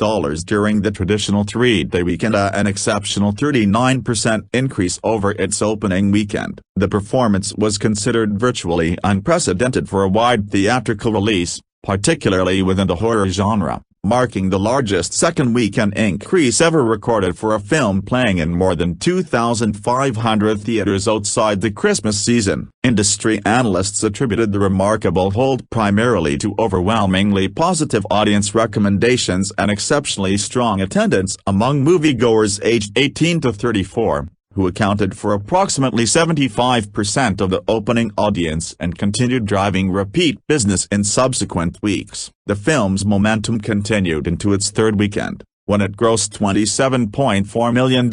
Speaker 3: during the traditional 3-day weekend, an exceptional 39% increase over its opening weekend. The performance was considered virtually unprecedented for a wide theatrical release, particularly within the horror genre, marking the largest second weekend increase ever recorded for a film playing in more than 2,500 theaters outside the Christmas season. Industry analysts attributed the remarkable hold primarily to overwhelmingly positive audience recommendations and exceptionally strong attendance among moviegoers aged 18 to 34. Who accounted for approximately 75% of the opening audience and continued driving repeat business in subsequent weeks. The film's momentum continued into its third weekend, when it grossed $27.4 million,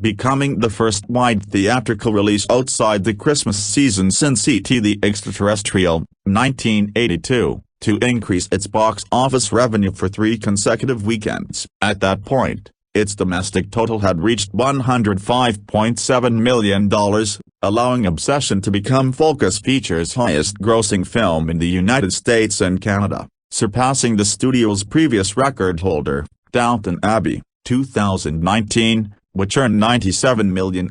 Speaker 3: becoming the first wide theatrical release outside the Christmas season since E.T. the Extraterrestrial, 1982, to increase its box office revenue for 3 consecutive weekends. At that point, its domestic total had reached $105.7 million, allowing Obsession to become Focus Features' highest-grossing film in the United States and Canada, surpassing the studio's previous record holder, Downton Abbey, 2019, which earned $97 million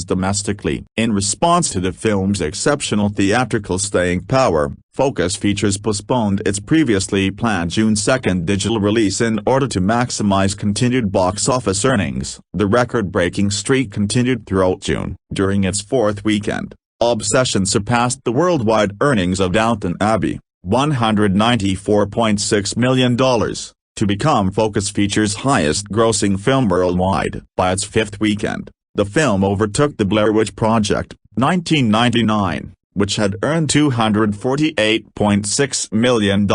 Speaker 3: domestically. In response to the film's exceptional theatrical staying power, Focus Features postponed its previously planned June 2 digital release in order to maximize continued box office earnings. The record-breaking streak continued throughout June. During its fourth weekend, Obsession surpassed the worldwide earnings of Downton Abbey, $194.6 million, to become Focus Features' highest-grossing film worldwide. By its fifth weekend, the film overtook The Blair Witch Project, 1999, which had earned $248.6 million,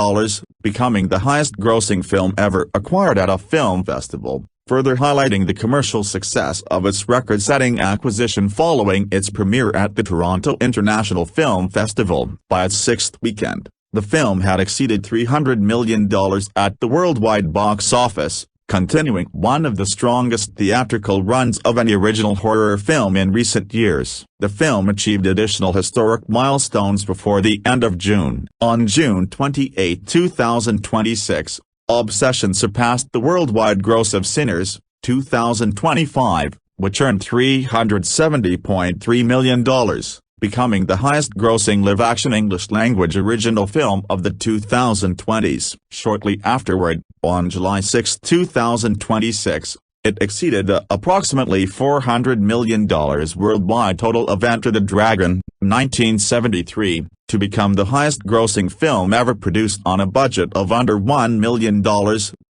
Speaker 3: becoming the highest-grossing film ever acquired at a film festival, further highlighting the commercial success of its record-setting acquisition following its premiere at the Toronto International Film Festival. By its sixth weekend, the film had exceeded $300 million at the worldwide box office, continuing one of the strongest theatrical runs of any original horror film in recent years. The film achieved additional historic milestones before the end of June. On June 28, 2026, Obsession surpassed the worldwide gross of Sinners, 2025, which earned $370.3 million. Becoming the highest-grossing live-action English-language original film of the 2020s. Shortly afterward, on July 6, 2026, it exceeded the approximately $400 million worldwide total of Enter the Dragon, 1973, to become the highest-grossing film ever produced on a budget of under $1 million,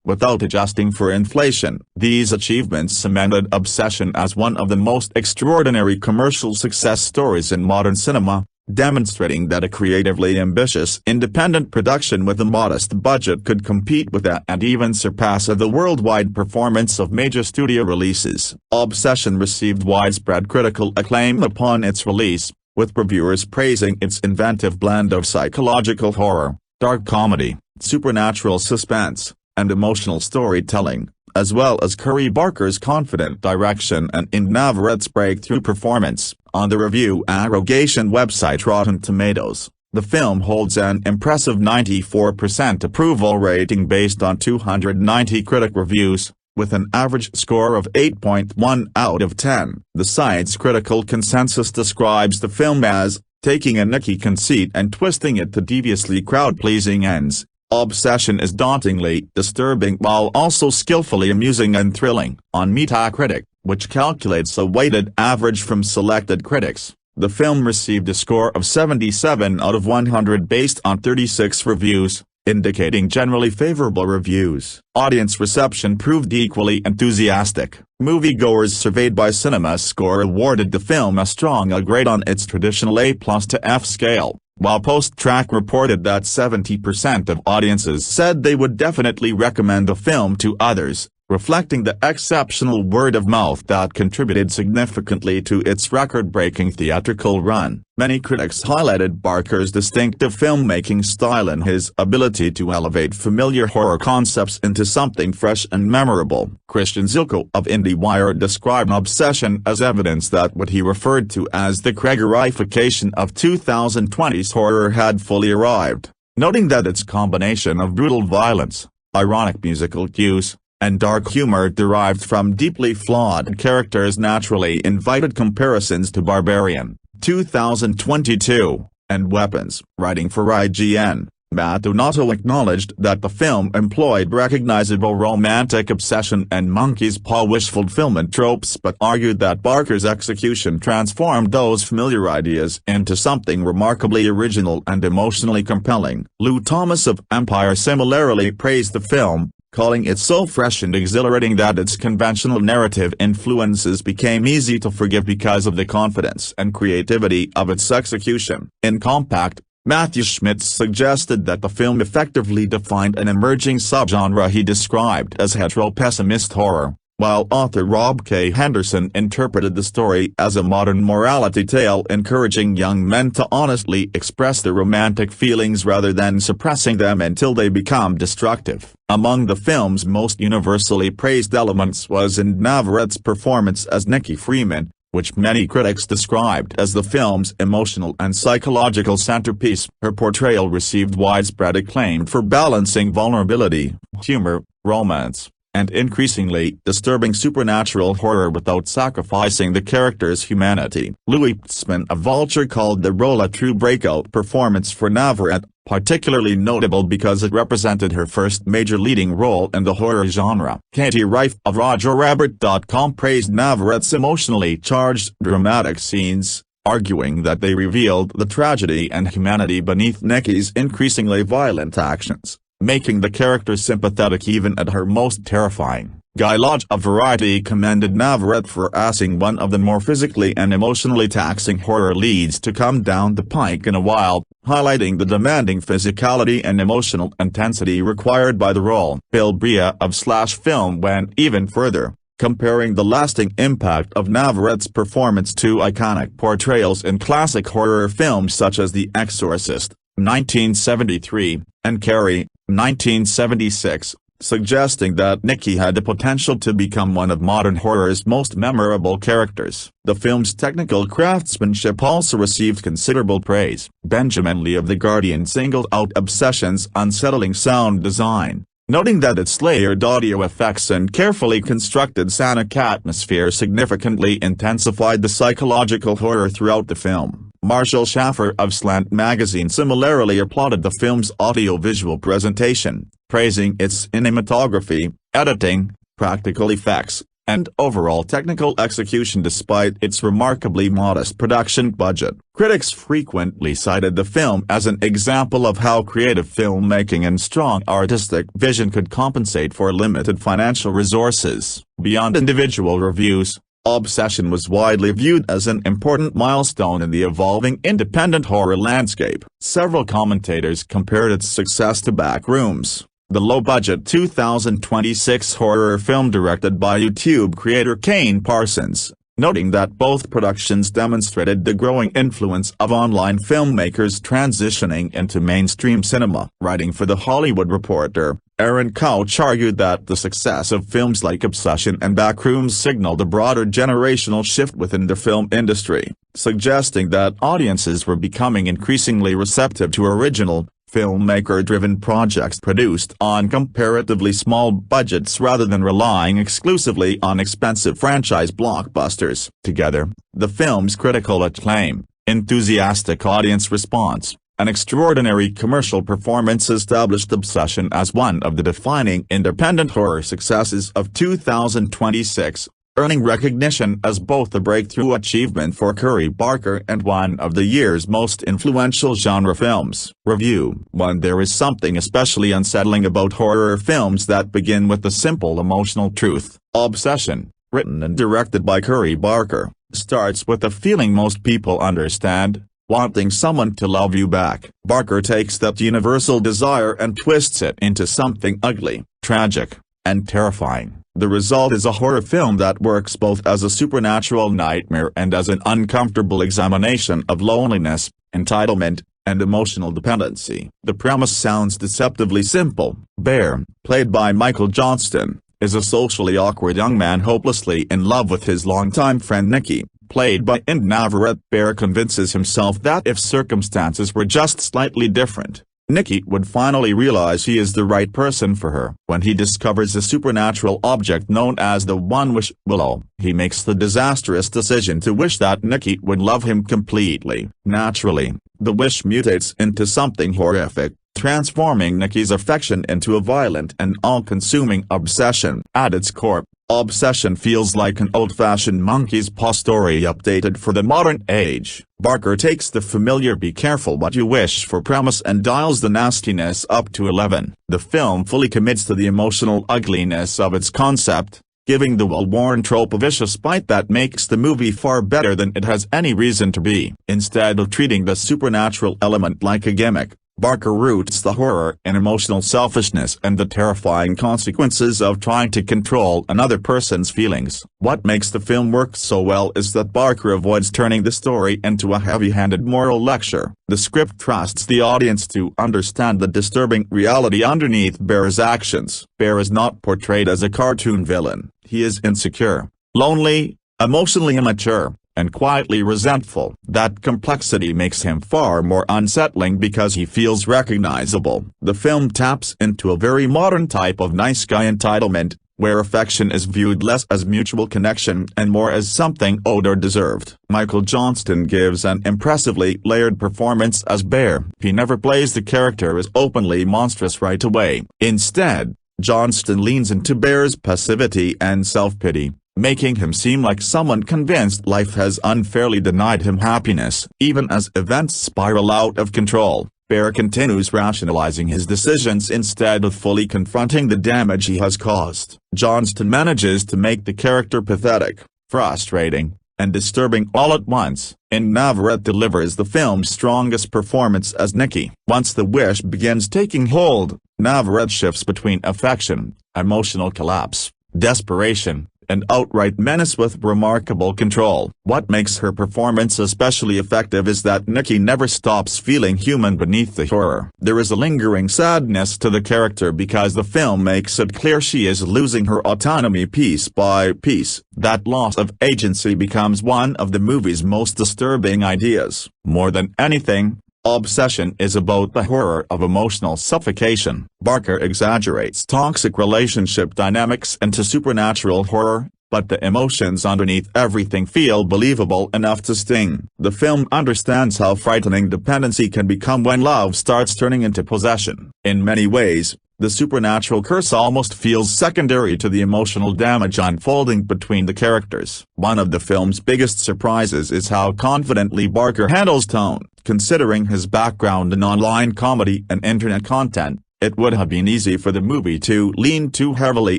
Speaker 3: without adjusting for inflation. These achievements cemented Obsession as one of the most extraordinary commercial success stories in modern cinema, demonstrating that a creatively ambitious independent production with a modest budget could compete with and even surpass the worldwide performance of major studio releases. Obsession received widespread critical acclaim upon its release, with reviewers praising its inventive blend of psychological horror, dark comedy, supernatural suspense, and emotional storytelling, as well as Curry Barker's confident direction and Inde Navarrette's breakthrough performance. On the review aggregation website Rotten Tomatoes, the film holds an impressive 94% approval rating based on 290 critic reviews, with an average score of 8.1 out of 10. The site's critical consensus describes the film as taking a nicky conceit and twisting it to deviously crowd-pleasing ends. Obsession is dauntingly disturbing while also skillfully amusing and thrilling. On Metacritic, which calculates a weighted average from selected critics, the film received a score of 77 out of 100 based on 36 reviews, indicating generally favorable reviews. Audience reception proved equally enthusiastic. Moviegoers surveyed by CinemaScore awarded the film a strong A grade on its traditional A+ to F scale, while Post-Track reported that 70% of audiences said they would definitely recommend the film to others, reflecting the exceptional word-of-mouth that contributed significantly to its record-breaking theatrical run. Many critics highlighted Barker's distinctive filmmaking style and his ability to elevate familiar horror concepts into something fresh and memorable. Christian Zilko of IndieWire described Obsession as evidence that what he referred to as the Kregerification of 2020's horror had fully arrived, noting that its combination of brutal violence, ironic musical cues, and dark humor derived from deeply flawed characters naturally invited comparisons to Barbarian, 2022, and Weapons. Writing for IGN, Matt Donato acknowledged that the film employed recognizable romantic obsession and monkey's paw wish-fulfillment tropes but argued that Barker's execution transformed those familiar ideas into something remarkably original and emotionally compelling. Lou Thomas of Empire similarly praised the film, calling it so fresh and exhilarating that its conventional narrative influences became easy to forgive because of the confidence and creativity of its execution. In Compact, Matthew Schmitz suggested that the film effectively defined an emerging subgenre he described as hetero-pessimist horror, while author Rob K. Henderson interpreted the story as a modern morality tale encouraging young men to honestly express their romantic feelings rather than suppressing them until they become destructive. Among the film's most universally praised elements was Inde Navarrette's performance as Nikki Freeman, which many critics described as the film's emotional and psychological centerpiece. Her portrayal received widespread acclaim for balancing vulnerability, humor, romance, and increasingly disturbing supernatural horror without sacrificing the character's humanity. Louis Ptsman of Vulture called the role a true breakout performance for Navarrette, particularly notable because it represented her first major leading role in the horror genre. Katie Rife of RogerRabbit.com praised Navarrette's emotionally charged dramatic scenes, arguing that they revealed the tragedy and humanity beneath Nikki's increasingly violent actions, making the character sympathetic even at her most terrifying. Guy Lodge of Variety commended Navarrette for asking one of the more physically and emotionally taxing horror leads to come down the pike in a while, highlighting the demanding physicality and emotional intensity required by the role. Bill Bria of Slash Film went even further, comparing the lasting impact of Navarrette's performance to iconic portrayals in classic horror films such as The Exorcist, 1973, and Carrie, 1976, suggesting that Nikki had the potential to become one of modern horror's most memorable characters. The film's technical craftsmanship also received considerable praise. Benjamin Lee of The Guardian singled out Obsession's unsettling sound design, noting that its layered audio effects and carefully constructed sonic atmosphere significantly intensified the psychological horror throughout the film. Marshall Schaffer of Slant magazine similarly applauded the film's audiovisual presentation, praising its cinematography, editing, practical effects, and overall technical execution despite its remarkably modest production budget. Critics frequently cited the film as an example of how creative filmmaking and strong artistic vision could compensate for limited financial resources. Beyond individual reviews, Obsession was widely viewed as an important milestone in the evolving independent horror landscape. Several commentators compared its success to Backrooms, the low-budget 2026 horror film directed by YouTube creator Kane Parsons, noting that both productions demonstrated the growing influence of online filmmakers transitioning into mainstream cinema. Writing for The Hollywood Reporter, Aaron Couch argued that the success of films like Obsession and Backrooms signaled a broader generational shift within the film industry, suggesting that audiences were becoming increasingly receptive to original, filmmaker-driven projects produced on comparatively small budgets rather than relying exclusively on expensive franchise blockbusters. Together, the film's critical acclaim, enthusiastic audience response, and extraordinary commercial performance established Obsession as one of the defining independent horror successes of 2026, earning recognition as both a breakthrough achievement for Curry Barker and one of the year's most influential genre films. Review 1. There is something especially unsettling about horror films that begin with the simple emotional truth. Obsession, written and directed by Curry Barker, starts with a feeling most people understand: wanting someone to love you back. Barker takes that universal desire and twists it into something ugly, tragic, and terrifying. The result is a horror film that works both as a supernatural nightmare and as an uncomfortable examination of loneliness, entitlement, and emotional dependency. The premise sounds deceptively simple. Bear, played by Michael Johnston, is a socially awkward young man hopelessly in love with his longtime friend Nikki, played by Inde. Navarrette. Bear convinces himself that if circumstances were just slightly different, Nikki would finally realize he is the right person for her. When he discovers a supernatural object known as the One-Wish Willow, he makes the disastrous decision to wish that Nikki would love him completely. Naturally, the wish mutates into something horrific, transforming Nikki's affection into a violent and all-consuming obsession. At its core, obsession feels like an old-fashioned monkey's paw story updated for the modern age. Barker takes the familiar "be careful what you wish for" premise and dials the nastiness up to 11. The film fully commits to the emotional ugliness of its concept, giving the well-worn trope a vicious bite that makes the movie far better than it has any reason to be. Instead of treating the supernatural element like a gimmick, Barker roots the horror in emotional selfishness and the terrifying consequences of trying to control another person's feelings. What makes the film work so well is that Barker avoids turning the story into a heavy-handed moral lecture. The script trusts the audience to understand the disturbing reality underneath Bear's actions. Bear is not portrayed as a cartoon villain. He is insecure, lonely, emotionally immature, and quietly resentful. That complexity makes him far more unsettling because he feels recognizable. The film taps into a very modern type of nice guy entitlement, where affection is viewed less as mutual connection and more as something owed or deserved. Michael Johnston gives an impressively layered performance as Bear. He never plays the character as openly monstrous right away. Instead, Johnston leans into Bear's passivity and self-pity, making him seem like someone convinced life has unfairly denied him happiness. Even as events spiral out of control, Bear continues rationalizing his decisions instead of fully confronting the damage he has caused. Johnston manages to make the character pathetic, frustrating, and disturbing all at once. Navarrette delivers the film's strongest performance as Nikki. Once the wish begins taking hold, Navarrette shifts between affection, emotional collapse, desperation, and outright menace with remarkable control. What makes her performance especially effective is that Nikki never stops feeling human beneath the horror. There is a lingering sadness to the character because the film makes it clear she is losing her autonomy piece by piece. That loss of agency becomes one of the movie's most disturbing ideas. More than anything, obsession is about the horror of emotional suffocation. Barker exaggerates toxic relationship dynamics into supernatural horror, but the emotions underneath everything feel believable enough to sting. The film understands how frightening dependency can become when love starts turning into possession. In many ways, the supernatural curse almost feels secondary to the emotional damage unfolding between the characters. One of the film's biggest surprises is how confidently Barker handles tone. Considering his background in online comedy and internet content, it would have been easy for the movie to lean too heavily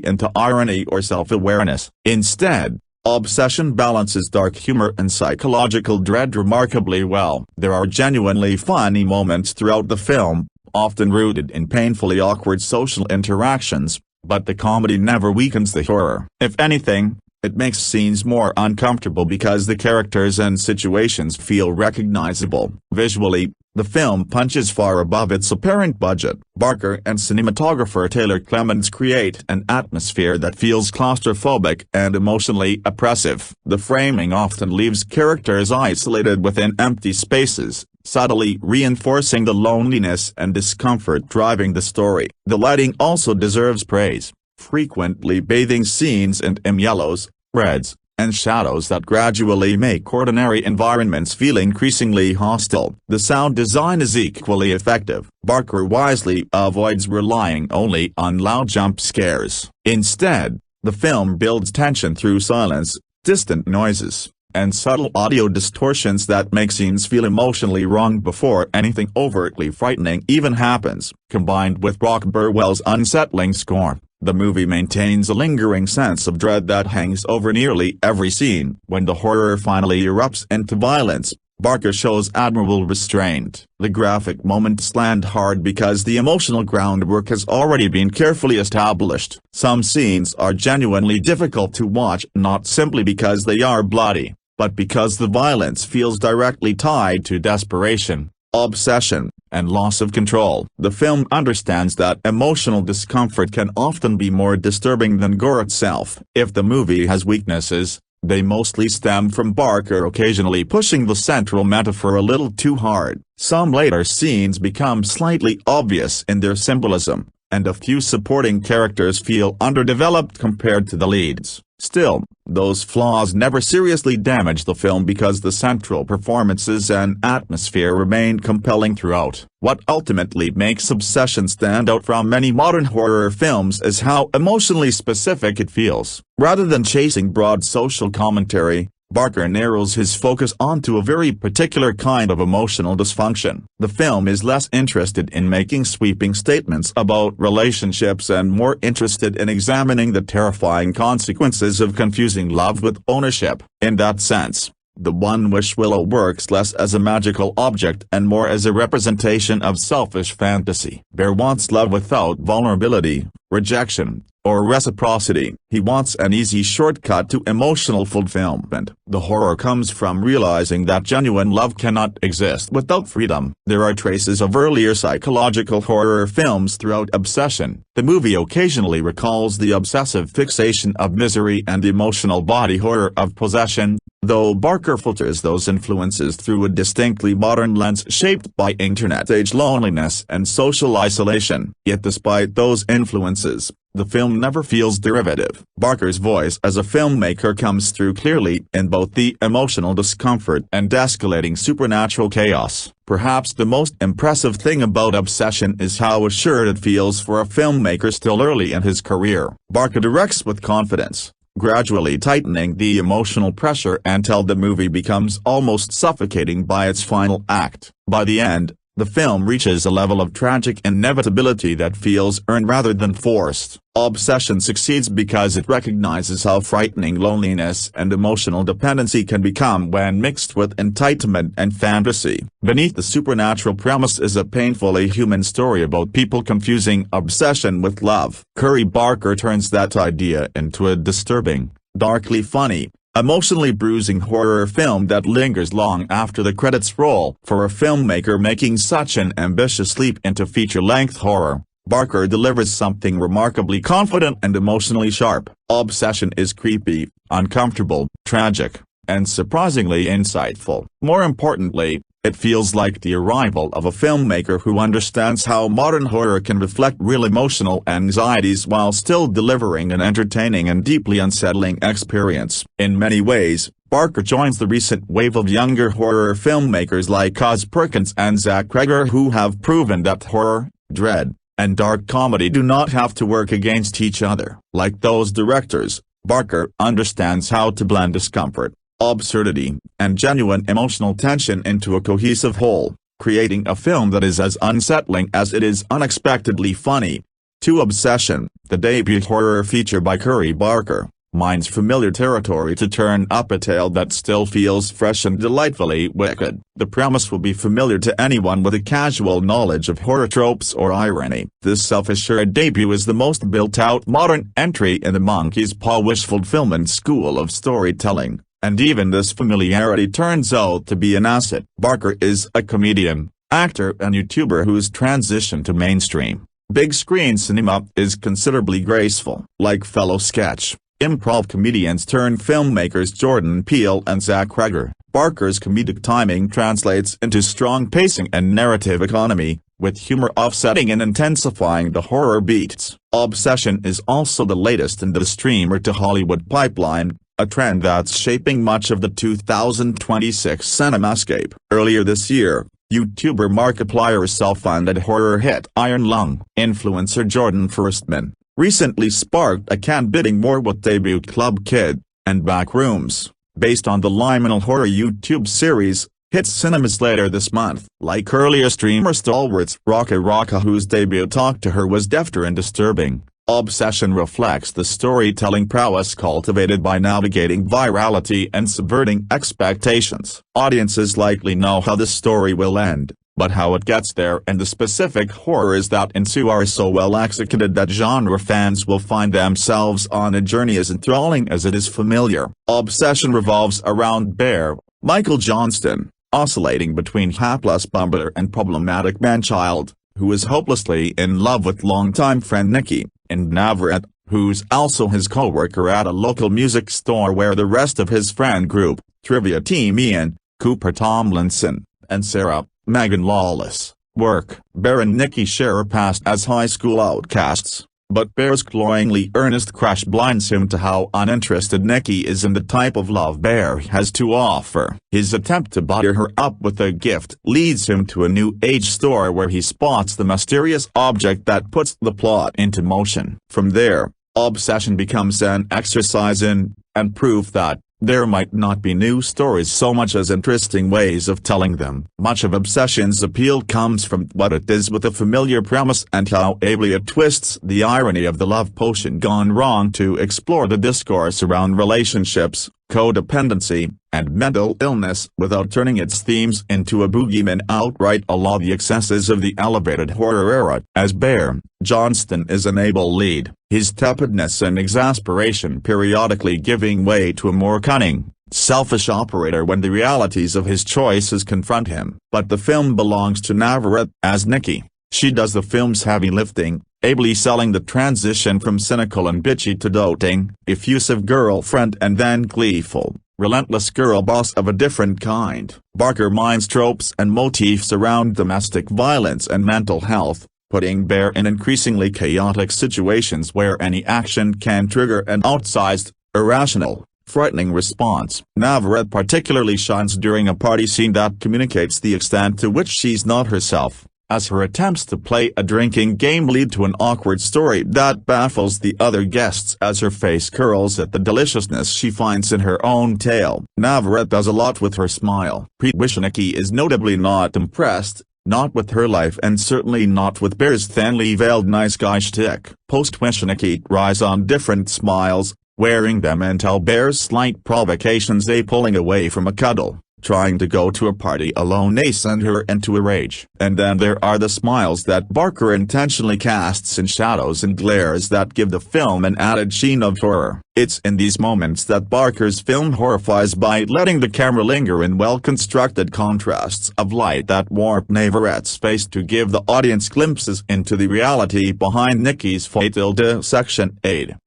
Speaker 3: into irony or self-awareness. Instead, Obsession balances dark humor and psychological dread remarkably well. There are genuinely funny moments throughout the film, often rooted in painfully awkward social interactions, but the comedy never weakens the horror. If anything, it makes scenes more uncomfortable because the characters and situations feel recognizable. Visually, the film punches far above its apparent budget. Barker and cinematographer Taylor Clements create an atmosphere that feels claustrophobic and emotionally oppressive. The framing often leaves characters isolated within empty spaces, subtly reinforcing the loneliness and discomfort driving the story. The lighting also deserves praise, frequently bathing scenes in yellows, reds, and shadows that gradually make ordinary environments feel increasingly hostile. The sound design is equally effective. Barker wisely avoids relying only on loud jump scares. Instead, the film builds tension through silence, distant noises, and subtle audio distortions that make scenes feel emotionally wrong before anything overtly frightening even happens. Combined with Brock Burwell's unsettling score, the movie maintains a lingering sense of dread that hangs over nearly every scene. When the horror finally erupts into violence, Barker shows admirable restraint. The graphic moments land hard because the emotional groundwork has already been carefully established. Some scenes are genuinely difficult to watch not simply because they are bloody, but because the violence feels directly tied to desperation, obsession, and loss of control. The film understands that emotional discomfort can often be more disturbing than gore itself. If the movie has weaknesses, they mostly stem from Barker occasionally pushing the central metaphor a little too hard. Some later scenes become slightly obvious in their symbolism, and a few supporting characters feel underdeveloped compared to the leads. Still, those flaws never seriously damage the film because the central performances and atmosphere remain compelling throughout. What ultimately makes Obsession stand out from many modern horror films is how emotionally specific it feels. Rather than chasing broad social commentary, Barker narrows his focus onto a very particular kind of emotional dysfunction. The film is less interested in making sweeping statements about relationships and more interested in examining the terrifying consequences of confusing love with ownership. In that sense, The One Wish Willow works less as a magical object and more as a representation of selfish fantasy. Bear wants love without vulnerability, rejection, or reciprocity. He wants an easy shortcut to emotional fulfillment. The horror comes from realizing that genuine love cannot exist without freedom. There are traces of earlier psychological horror films throughout Obsession. The movie occasionally recalls the obsessive fixation of Misery and emotional body horror of Possession, though Barker filters those influences through a distinctly modern lens shaped by internet-age loneliness and social isolation. Yet despite those influences, the film never feels derivative. Barker's voice as a filmmaker comes through clearly in both the emotional discomfort and escalating supernatural chaos. Perhaps the most impressive thing about Obsession is how assured it feels for a filmmaker still early in his career. Barker directs with confidence, gradually tightening the emotional pressure until the movie becomes almost suffocating by its final act. By the end, the film reaches a level of tragic inevitability that feels earned rather than forced. Obsession succeeds because it recognizes how frightening loneliness and emotional dependency can become when mixed with entitlement and fantasy. Beneath the supernatural premise is a painfully human story about people confusing obsession with love. Barker turns that idea into a disturbing, darkly funny, emotionally bruising horror film that lingers long after the credits roll. For a filmmaker making such an ambitious leap into feature-length horror, Barker delivers something remarkably confident and emotionally sharp. Obsession is creepy, uncomfortable, tragic, and surprisingly insightful. More importantly, it feels like the arrival of a filmmaker who understands how modern horror can reflect real emotional anxieties while still delivering an entertaining and deeply unsettling experience. In many ways, Barker joins the recent wave of younger horror filmmakers like Oz Perkins and Zach Cregger who have proven that horror, dread, and dark comedy do not have to work against each other. Like those directors, Barker understands how to blend discomfort, absurdity, and genuine emotional tension into a cohesive whole, creating a film that is as unsettling as it is unexpectedly funny. To Obsession, the debut horror feature by Barker, mines familiar territory to turn up a tale that still feels fresh and delightfully wicked. The premise will be familiar to anyone with a casual knowledge of horror tropes or irony. This self-assured debut is the most built-out modern entry in the monkey's paw wish-fulfillment school of storytelling. And even this familiarity turns out to be an asset. Barker is a comedian, actor and YouTuber whose transition to mainstream, big-screen cinema is considerably graceful. Like fellow sketch, improv comedians turned filmmakers Jordan Peele and Zach Cregger, Barker's comedic timing translates into strong pacing and narrative economy, with humor offsetting and intensifying the horror beats. Obsession is also the latest in the streamer-to-Hollywood pipeline, a trend that's shaping much of the 2026 cinemascape. Earlier this year, YouTuber Markiplier's self-funded horror hit Iron Lung influencer Jordan Firstman recently sparked a can bidding war with debut Club Kid and Backrooms, based on the liminal horror YouTube series, hits cinemas later this month. Like earlier streamer stalwarts Raka whose debut Talk to Her was defter and disturbing, Obsession reflects the storytelling prowess cultivated by navigating virality and subverting expectations. Audiences likely know how the story will end, but how it gets there and the specific horrors that ensue are so well executed that genre fans will find themselves on a journey as enthralling as it is familiar. Obsession revolves around Bear, Michael Johnston, oscillating between hapless bumbler and problematic man-child, who is hopelessly in love with longtime friend Nikki, and Navarrette, who's also his co-worker at a local music store where the rest of his friend group, trivia team Ian, Cooper Tomlinson, and Sarah, Megan Lawless, work. Bear and Nikki share a past as high school outcasts, but Bear's cloyingly earnest crush blinds him to how uninterested Nikki is in the type of love Bear has to offer. His attempt to butter her up with a gift leads him to a new age store where he spots the mysterious object that puts the plot into motion. From there, obsession becomes an exercise in, and proof that, there might not be new stories so much as interesting ways of telling them. Much of Obsession's appeal comes from what it does with a familiar premise and how ably it twists the irony of the love potion gone wrong to explore the discourse around relationships, codependency, and mental illness without turning its themes into a boogeyman outright. Allow the excesses of the elevated horror era. As Bear, Johnston is an able lead, his tepidness and exasperation periodically giving way to a more cunning, selfish operator when the realities of his choices confront him. But the film belongs to Navarrette as Nikki. She does the film's heavy lifting, ably selling the transition from cynical and bitchy to doting, effusive girlfriend and then gleeful, relentless girl boss of a different kind. Barker mines tropes and motifs around domestic violence and mental health, putting Bear in increasingly chaotic situations where any action can trigger an outsized, irrational, frightening response. Navarrette particularly shines during a party scene that communicates the extent to which she's not herself, as her attempts to play a drinking game lead to an awkward story that baffles the other guests as her face curls at the deliciousness she finds in her own tale. Navarrette does a lot with her smile. Nikki is notably not impressed, not with her life and certainly not with Bear's thinly veiled nice guy shtick. Nikki rise on different smiles, wearing them until Bear's slight provocations pulling away from a cuddle. Trying to go to a party alone send her into a rage. And then there are the smiles that Barker intentionally casts in shadows and glares that give the film an added sheen of horror. It's in these moments that Barker's film horrifies by letting the camera linger in well-constructed contrasts of light that warp Navarrette's face to give the audience glimpses into the reality behind Nikki's fatal dissection.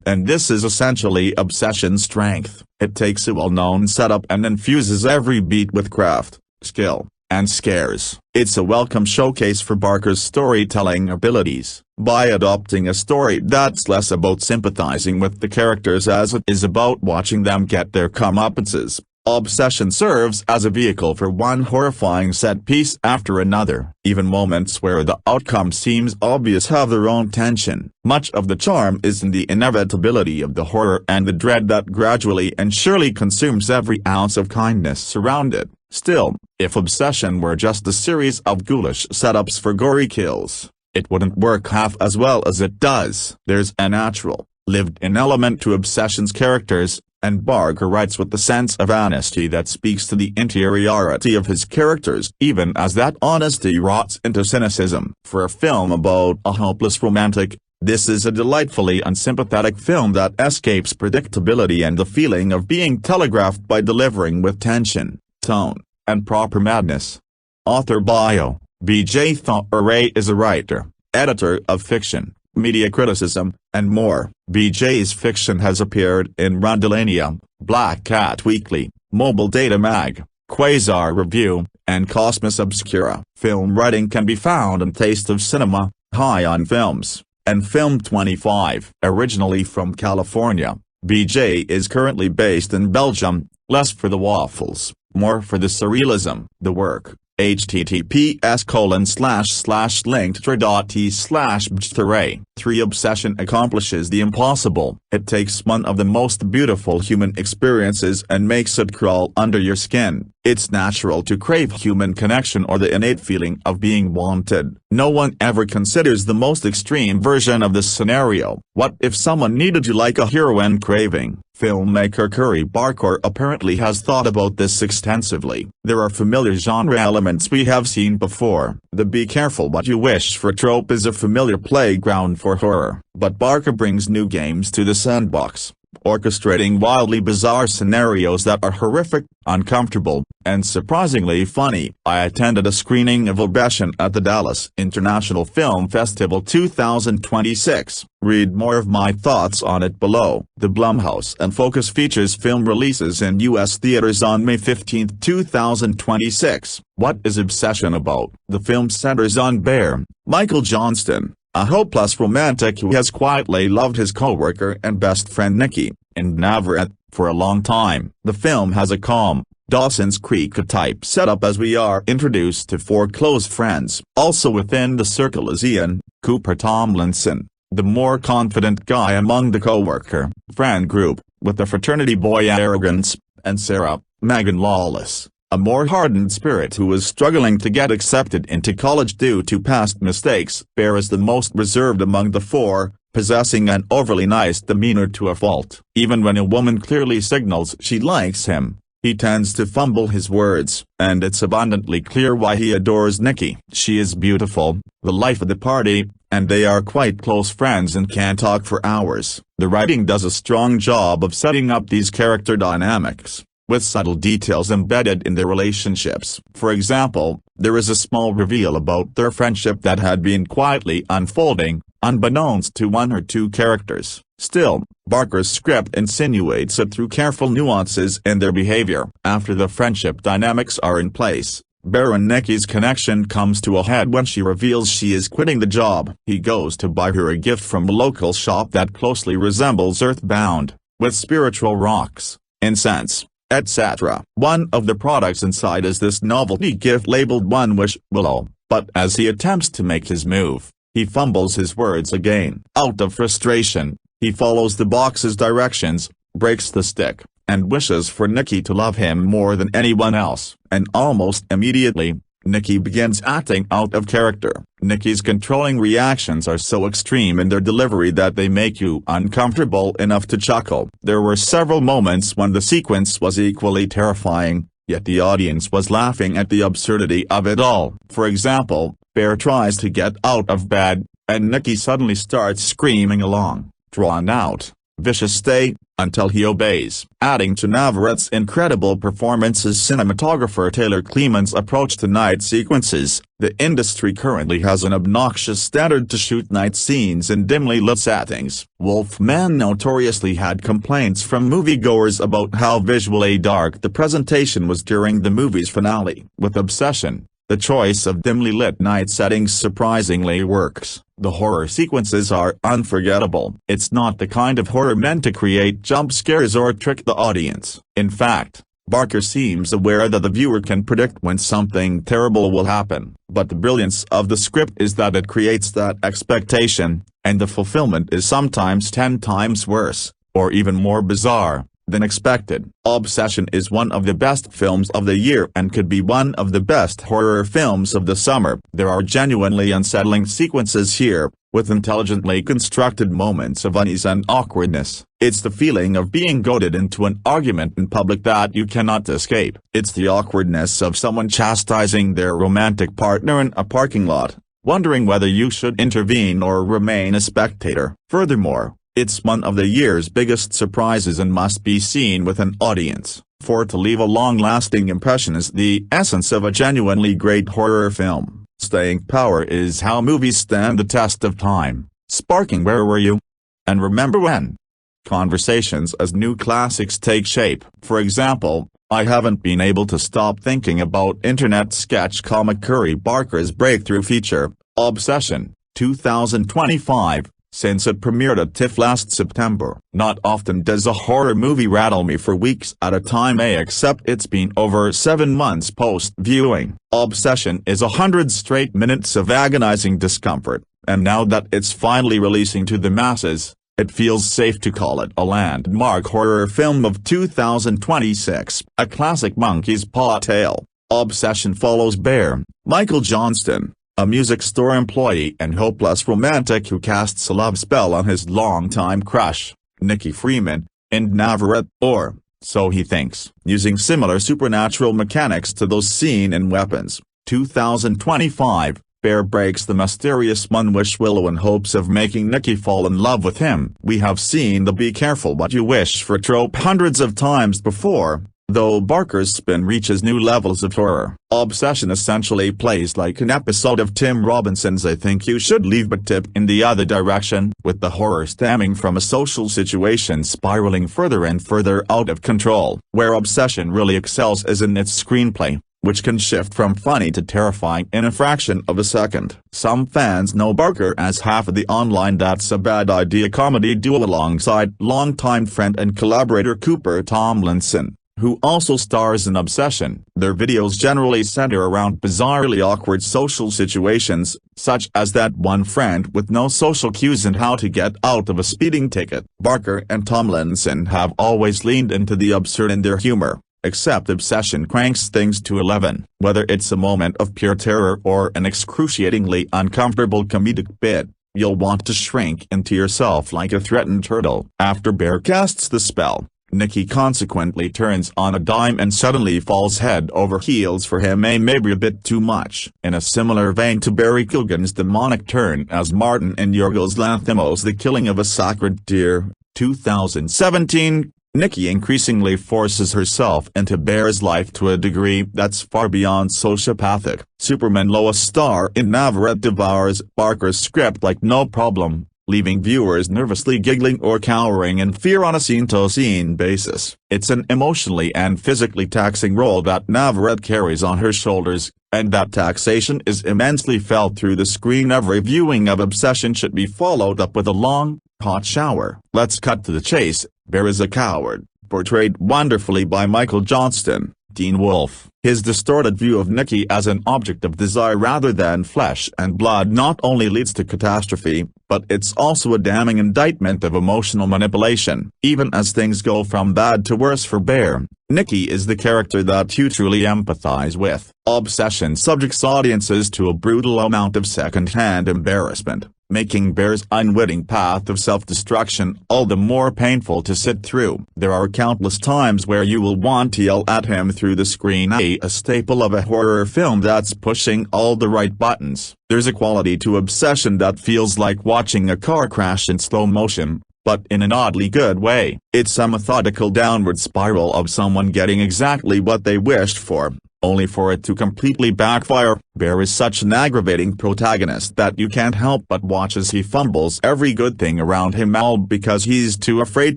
Speaker 3: And this is essentially Obsession's strength. It takes a well-known setup and infuses every beat with craft, skill, and scares. It's a welcome showcase for Barker's storytelling abilities. By adopting a story that's less about sympathizing with the characters as it is about watching them get their comeuppances, Obsession serves as a vehicle for one horrifying set piece after another. Even moments where the outcome seems obvious have their own tension. Much of the charm is in the inevitability of the horror and the dread that gradually and surely consumes every ounce of kindness around it. Still, if Obsession were just a series of ghoulish setups for gory kills, it wouldn't work half as well as it does. There's a natural, lived-in element to Obsession's characters, and Barker writes with the sense of honesty that speaks to the interiority of his characters, even as that honesty rots into cynicism. For a film about a hopeless romantic, this is a delightfully unsympathetic film that escapes predictability and the feeling of being telegraphed by delivering with tension, tone, and proper madness. Author bio: B.J. Navarrette is a writer, editor of fiction, media criticism, and more. BJ's fiction has appeared in Rondellania, Black Cat Weekly, Mobile Data Mag, Quasar Review, and Cosmos Obscura. Film writing can be found in Taste of Cinema, High on Films, and Film 25. Originally from California, BJ is currently based in Belgium, less for the waffles, more for the surrealism. The work, https://linktree.t/bjthere. 3. Obsession accomplishes the impossible. It takes one of the most beautiful human experiences and makes it crawl under your skin. It's natural to crave human connection or the innate feeling of being wanted. No one ever considers the most extreme version of this scenario. What if someone needed you like a heroine craving? Filmmaker Curry Barker apparently has thought about this extensively. There are familiar genre elements we have seen before. The "be careful what you wish for" trope is a familiar playground for horror, but Barker brings new games to the sandbox, orchestrating wildly bizarre scenarios that are horrific, uncomfortable, and surprisingly funny. I attended a screening of Obsession at the Dallas International Film Festival 2026. Read more of my thoughts on it below. The Blumhouse and Focus Features film releases in U.S. theaters on May 15, 2026. What is Obsession about? The film centers on Bear, Michael Johnston, a hopeless romantic who has quietly loved his co-worker and best friend Nikki, in Navarrette, for a long time. The film has a calm, Dawson's Creek-type setup as we are introduced to 4 close friends. Also within the circle is Ian, Cooper Tomlinson, the more confident guy among the co-worker friend group, with the fraternity boy arrogance, and Sarah, Megan Lawless, a more hardened spirit who is struggling to get accepted into college due to past mistakes. Bear is the most reserved among the 4, possessing an overly nice demeanor to a fault. Even when a woman clearly signals she likes him, he tends to fumble his words, and it's abundantly clear why he adores Nikki. She is beautiful, the life of the party, and they are quite close friends and can talk for hours. The writing does a strong job of setting up these character dynamics, with subtle details embedded in their relationships. For example, there is a small reveal about their friendship that had been quietly unfolding, unbeknownst to 1 or 2 characters. Still, Barker's script insinuates it through careful nuances in their behavior. After the friendship dynamics are in place, Bear and Nikki's connection comes to a head when she reveals she is quitting the job. He goes to buy her a gift from a local shop that closely resembles Earthbound, with spiritual rocks, incense, etc. One of the products inside is this novelty gift labeled One Wish Willow, but as he attempts to make his move, he fumbles his words again. Out of frustration, he follows the box's directions, breaks the stick, and wishes for Nikki to love him more than anyone else. And almost immediately, Nikki begins acting out of character. Nikki's controlling reactions are so extreme in their delivery that they make you uncomfortable enough to chuckle. There were several moments when the sequence was equally terrifying, yet the audience was laughing at the absurdity of it all. For example, Bear tries to get out of bed, and Nikki suddenly starts screaming along, drawn out, vicious stay, until he obeys. Adding to Navarrette's incredible performances, cinematographer Taylor Clement's approach to night sequences. The industry currently has an obnoxious standard to shoot night scenes in dimly lit settings. Wolfman notoriously had complaints from moviegoers about how visually dark the presentation was during the movie's finale. With Obsession, the choice of dimly lit night settings surprisingly works. The horror sequences are unforgettable. It's not the kind of horror meant to create jump scares or trick the audience. In fact, Barker seems aware that the viewer can predict when something terrible will happen. But the brilliance of the script is that it creates that expectation, and the fulfillment is sometimes 10 times worse, or even more bizarre, than expected. Obsession is one of the best films of the year and could be one of the best horror films of the summer. There are genuinely unsettling sequences here, with intelligently constructed moments of unease and awkwardness. It's the feeling of being goaded into an argument in public that you cannot escape. It's the awkwardness of someone chastising their romantic partner in a parking lot, wondering whether you should intervene or remain a spectator. Furthermore, it's one of the year's biggest surprises and must be seen with an audience, for to leave a long-lasting impression is the essence of a genuinely great horror film. Staying power is how movies stand the test of time, sparking Where Were You? And Remember When? conversations as new classics take shape. For example, I haven't been able to stop thinking about internet sketch comic Curry Barker's breakthrough feature, Obsession, 2025. since it premiered at TIFF last September. Not often does a horror movie rattle me for weeks at a time, except it's been over 7 months post-viewing. Obsession is 100 straight minutes of agonizing discomfort, and now that it's finally releasing to the masses, it feels safe to call it a landmark horror film of 2026, a classic monkey's paw tale. Obsession follows Bear, Michael Johnston, a music store employee and hopeless romantic who casts a love spell on his longtime crush, Nikki Freeman, Inde Navarrette, or so he thinks, using similar supernatural mechanics to those seen in Weapons. 2025, Bear breaks the mysterious Munwish willow in hopes of making Nikki fall in love with him. We have seen the be careful what you wish for trope hundreds of times before, though Barker's spin reaches new levels of horror. Obsession essentially plays like an episode of Tim Robinson's I Think You Should Leave, but tip in the other direction, with the horror stemming from a social situation spiraling further and further out of control. Where Obsession really excels is in its screenplay, which can shift from funny to terrifying in a fraction of a second. Some fans know Barker as half of the online That's a Bad Idea comedy duo alongside longtime friend and collaborator Cooper Tomlinson, who also stars in Obsession. Their videos generally center around bizarrely awkward social situations, such as that one friend with no social cues and how to get out of a speeding ticket. Barker and Tomlinson have always leaned into the absurd in their humor, except Obsession cranks things to 11. Whether it's a moment of pure terror or an excruciatingly uncomfortable comedic bit, you'll want to shrink into yourself like a threatened turtle. After Bear casts the spell, Nikki consequently turns on a dime and suddenly falls head over heels for him, maybe a bit too much. In a similar vein to Barry Keoghan's demonic turn as Martin in Yorgos Lanthimos' The Killing of a Sacred Deer, 2017, Nikki increasingly forces herself into Bear's life to a degree that's far beyond sociopathic. Superman Lois star Inde Navarrette devours Barker's script like no problem, leaving viewers nervously giggling or cowering in fear on a scene-to-scene basis. It's an emotionally and physically taxing role that Navarrette carries on her shoulders, and that taxation is immensely felt through the screen. Every viewing of Obsession should be followed up with a long, hot shower. Let's cut to the chase. Bear is a coward, portrayed wonderfully by Michael Johnston, Teen Wolf. His distorted view of Nikki as an object of desire rather than flesh and blood not only leads to catastrophe, but it's also a damning indictment of emotional manipulation. Even as things go from bad to worse for Bear, Nikki is the character that you truly empathize with. Obsession subjects audiences to a brutal amount of second-hand embarrassment, making Bear's unwitting path of self-destruction all the more painful to sit through. There are countless times where you will want to yell at him through the screen, a staple of a horror film that's pushing all the right buttons. There's a quality to Obsession that feels like watching a car crash in slow motion, but in an oddly good way. It's a methodical downward spiral of someone getting exactly what they wished for, only for it to completely backfire. Bear is such an aggravating protagonist that you can't help but watch as he fumbles every good thing around him, all because he's too afraid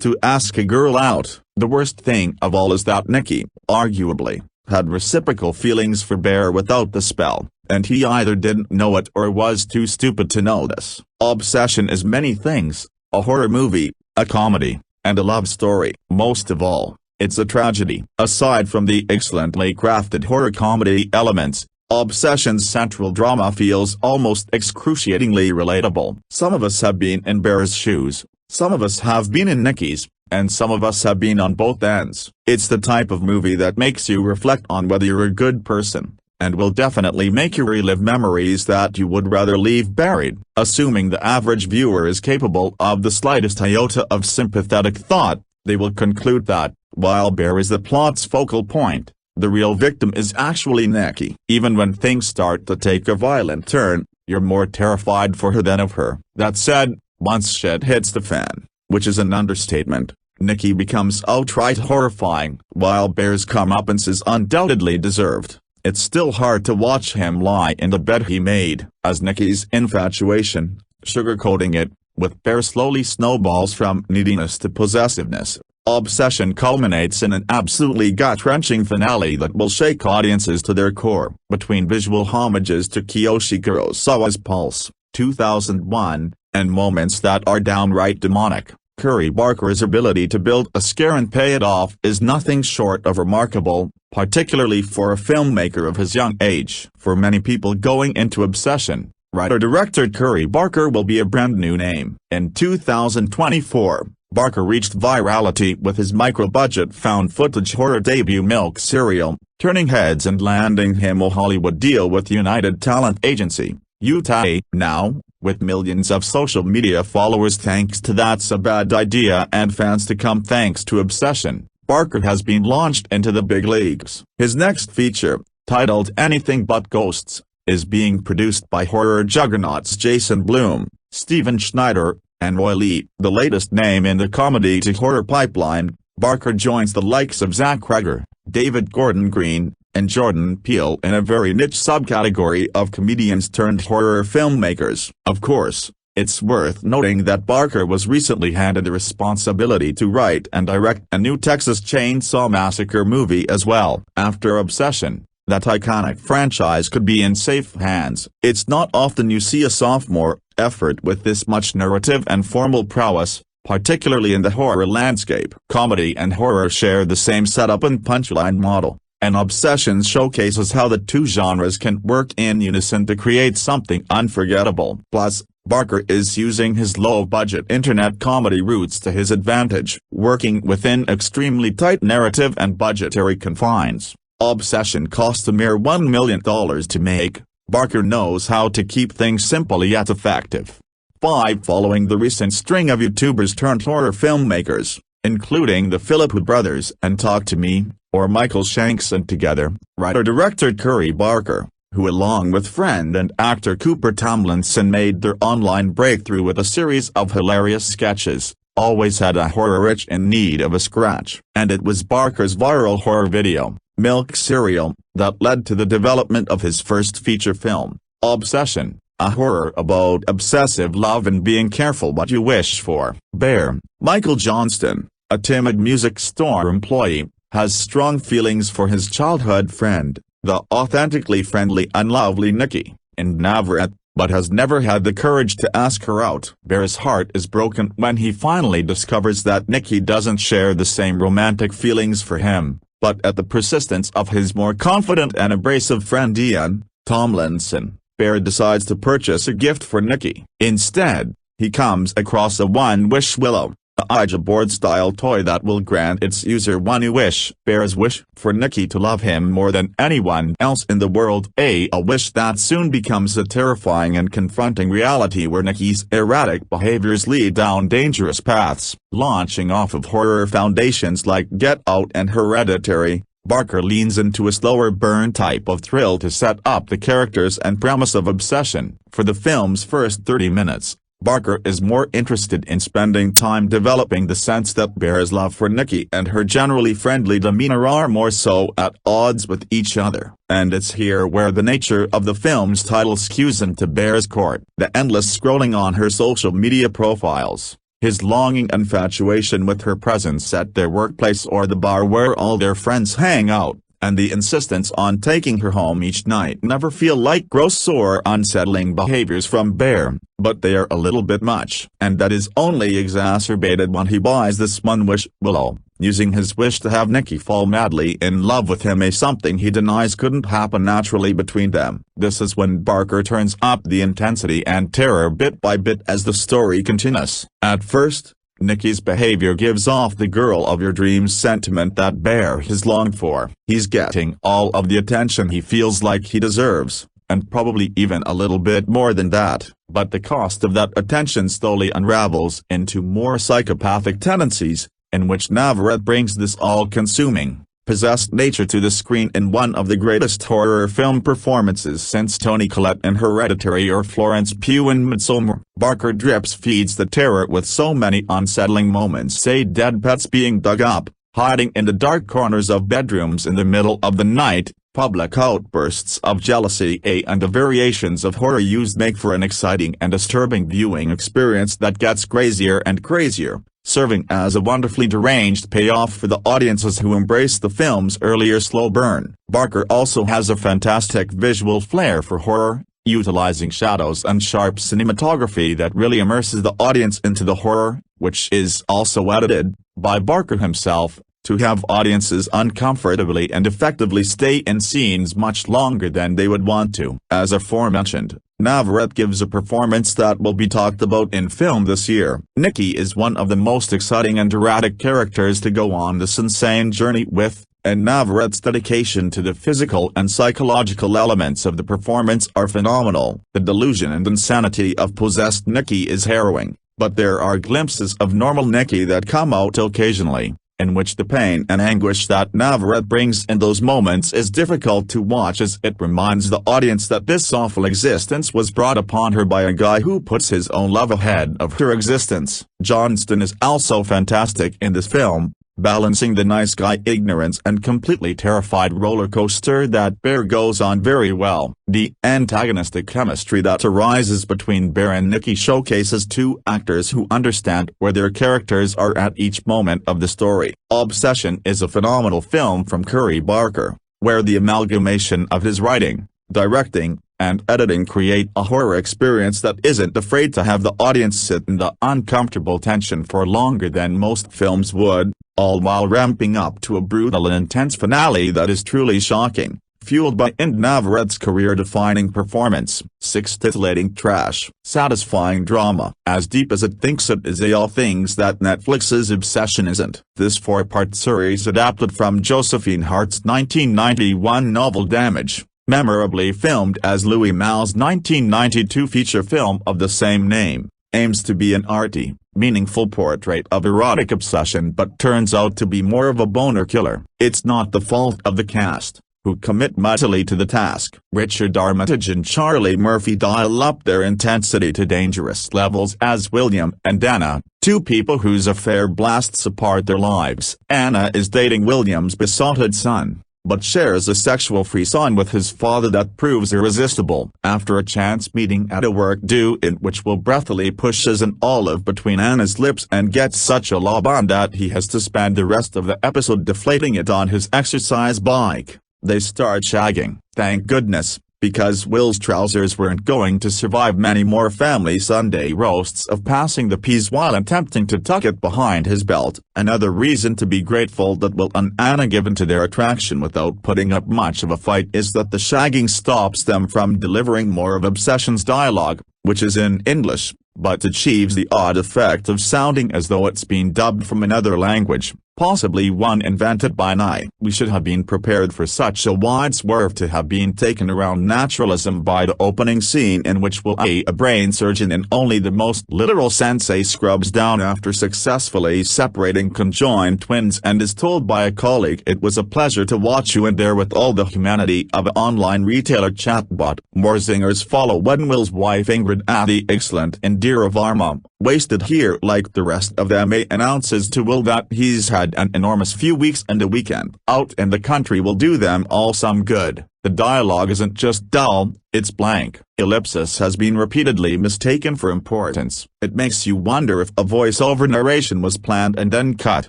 Speaker 3: to ask a girl out. The worst thing of all is that Nikki, arguably, had reciprocal feelings for Bear without the spell, and he either didn't know it or was too stupid to notice. Obsession is many things: a horror movie, a comedy, and a love story. Most of all, it's a tragedy. Aside from the excellently crafted horror comedy elements, Obsession's central drama feels almost excruciatingly relatable. Some of us have been in Bear's shoes, some of us have been in Nikki's, and some of us have been on both ends. It's the type of movie that makes you reflect on whether you're a good person, and will definitely make you relive memories that you would rather leave buried. Assuming the average viewer is capable of the slightest iota of sympathetic thought, they will conclude that, while Bear is the plot's focal point, the real victim is actually Nikki. Even when things start to take a violent turn, you're more terrified for her than of her. That said, once shit hits the fan, which is an understatement, Nikki becomes outright horrifying. While Bear's comeuppance is undoubtedly deserved, it's still hard to watch him lie in the bed he made, as Nikki's infatuation, sugarcoating it, with Bear slowly snowballs from neediness to possessiveness. Obsession culminates in an absolutely gut-wrenching finale that will shake audiences to their core. Between visual homages to Kiyoshi Kurosawa's Pulse, 2001, and moments that are downright demonic. Curry Barker's ability to build a scare and pay it off is nothing short of remarkable, particularly for a filmmaker of his young age. For many people going into Obsession, writer-director Curry Barker will be a brand new name. In 2024, Barker reached virality with his micro-budget found-footage horror debut Milk Serial, turning heads and landing him a Hollywood deal with United Talent Agency, UTA. Now, with millions of social media followers thanks to That's a Bad Idea and fans to come thanks to Obsession, Barker has been launched into the big leagues. His next feature, titled Anything But Ghosts, is being produced by horror juggernauts Jason Blum, Steven Schneider, and Roy Lee. The latest name in the comedy to horror pipeline, Barker joins the likes of Zach Cregger, David Gordon Green, and Jordan Peele in a very niche subcategory of comedians turned horror filmmakers. Of course, it's worth noting that Barker was recently handed the responsibility to write and direct a new Texas Chainsaw Massacre movie as well. After Obsession, that iconic franchise could be in safe hands. It's not often you see a sophomore effort with this much narrative and formal prowess, particularly in the horror landscape. Comedy and horror share the same setup and punchline model, and Obsession showcases how the two genres can work in unison to create something unforgettable. Plus, Barker is using his low-budget internet comedy roots to his advantage, working within extremely tight narrative and budgetary confines. Obsession cost a mere $1 million to make. Barker knows how to keep things simple yet effective. 5. Following the recent string of YouTubers turned horror filmmakers, including the Philippi brothers and Talk to Me, or Michael Shanks and Together, writer-director Curry Barker, who along with friend and actor Cooper Tomlinson made their online breakthrough with a series of hilarious sketches, always had a horror rich in need of a scratch. And it was Barker's viral horror video, Milk Serial, that led to the development of his first feature film, Obsession, a horror about obsessive love and being careful what you wish for. Bear, Michael Johnston, a timid music store employee, has strong feelings for his childhood friend, the authentically friendly and lovely Nikki, in Navarrette, but has never had the courage to ask her out. Bear's heart is broken when he finally discovers that Nikki doesn't share the same romantic feelings for him, but at the persistence of his more confident and abrasive friend Ian Tomlinson, Bear decides to purchase a gift for Nikki. Instead, he comes across a One-Wish Willow, a Ouija board-style toy that will grant its user one wish. Bear's wish for Nikki to love him more than anyone else in the world, a wish that soon becomes a terrifying and confronting reality where Nikki's erratic behaviors lead down dangerous paths. Launching off of horror foundations like Get Out and Hereditary, Barker leans into a slower burn type of thrill to set up the characters and premise of Obsession. For the film's first 30 minutes, Barker is more interested in spending time developing the sense that Bear's love for Nikki and her generally friendly demeanor are more so at odds with each other. And it's here where the nature of the film's title skews into Bear's court. The endless scrolling on her social media profiles, his longing infatuation with her presence at their workplace or the bar where all their friends hang out, and the insistence on taking her home each night never feel like gross or unsettling behaviors from Bear, but they are a little bit much. And that is only exacerbated when he buys this One-Wish Willow, using his wish to have Nikki fall madly in love with him, something he denies couldn't happen naturally between them. This is when Barker turns up the intensity and terror bit by bit as the story continues. At first, Nikki's behavior gives off the girl of your dreams sentiment that Bear has longed for. He's getting all of the attention he feels like he deserves, and probably even a little bit more than that, but the cost of that attention slowly unravels into more psychopathic tendencies, in which Navarrette brings this all-consuming, possessed nature to the screen in one of the greatest horror film performances since Toni Collette in Hereditary or Florence Pugh in Midsommar. Barker feeds the terror with so many unsettling moments, say dead pets being dug up, hiding in the dark corners of bedrooms in the middle of the night, public outbursts of jealousy, and the variations of horror used make for an exciting and disturbing viewing experience that gets crazier and crazier, serving as a wonderfully deranged payoff for the audiences who embrace the film's earlier slow burn. Barker also has a fantastic visual flair for horror, utilizing shadows and sharp cinematography that really immerses the audience into the horror, which is also edited by Barker himself, to have audiences uncomfortably and effectively stay in scenes much longer than they would want to. As aforementioned, Navarrette gives a performance that will be talked about in film this year. Nikki is one of the most exciting and erratic characters to go on this insane journey with, and Navarrette's dedication to the physical and psychological elements of the performance are phenomenal. The delusion and insanity of possessed Nikki is harrowing, but there are glimpses of normal Nikki that come out occasionally, in which the pain and anguish that Navarrette brings in those moments is difficult to watch, as it reminds the audience that this awful existence was brought upon her by a guy who puts his own love ahead of her existence. Johnston is also fantastic in this film, balancing the nice guy ignorance and completely terrified roller coaster that Bear goes on very well. The antagonistic chemistry that arises between Bear and Nikki showcases two actors who understand where their characters are at each moment of the story. Obsession is a phenomenal film from Curry Barker, where the amalgamation of his writing, directing, and editing create a horror experience that isn't afraid to have the audience sit in the uncomfortable tension for longer than most films would, all while ramping up to a brutal and intense finale that is truly shocking, fueled by Inde Navarrette's career-defining performance. 6 titillating trash, satisfying drama, as deep as it thinks it is, all things that Netflix's obsession isn't. This 4-part series adapted from Josephine Hart's 1991 novel Damage, memorably filmed as Louis Malle's 1992 feature film of the same name, aims to be an arty, meaningful portrait of erotic obsession but turns out to be more of a boner killer. It's not the fault of the cast, who commit mightily to the task. Richard Armitage and Charlie Murphy dial up their intensity to dangerous levels as William and Anna, two people whose affair blasts apart their lives. Anna is dating William's besotted son, but shares a sexual frisson with his father that proves irresistible. After a chance meeting at a work do-in which Will breathily pushes an olive between Anna's lips and gets such a lob on that he has to spend the rest of the episode deflating it on his exercise bike, they start shagging. Thank goodness, because Will's trousers weren't going to survive many more family Sunday roasts of passing the peas while attempting to tuck it behind his belt. Another reason to be grateful that Will and Anna give in to their attraction without putting up much of a fight is that the shagging stops them from delivering more of Obsession's dialogue, which is in English, but achieves the odd effect of sounding as though it's been dubbed from another language, possibly one invented by Nye. We should have been prepared for such a wide swerve to have been taken around naturalism by the opening scene, in which Will, a brain surgeon in only the most literal sense, scrubs down after successfully separating conjoined twins and is told by a colleague it was a pleasure to watch you in there with all the humanity of an online retailer chatbot. More zingers follow when Will's wife Ingrid, the excellent Indira Varma, wasted here like the rest of them, announces to Will that he's had an enormous few weeks and a weekend out in the country will do them all some good. The dialogue isn't just dull, it's blank. Ellipsis has been repeatedly mistaken for importance. It makes you wonder if a voice-over narration was planned and then cut.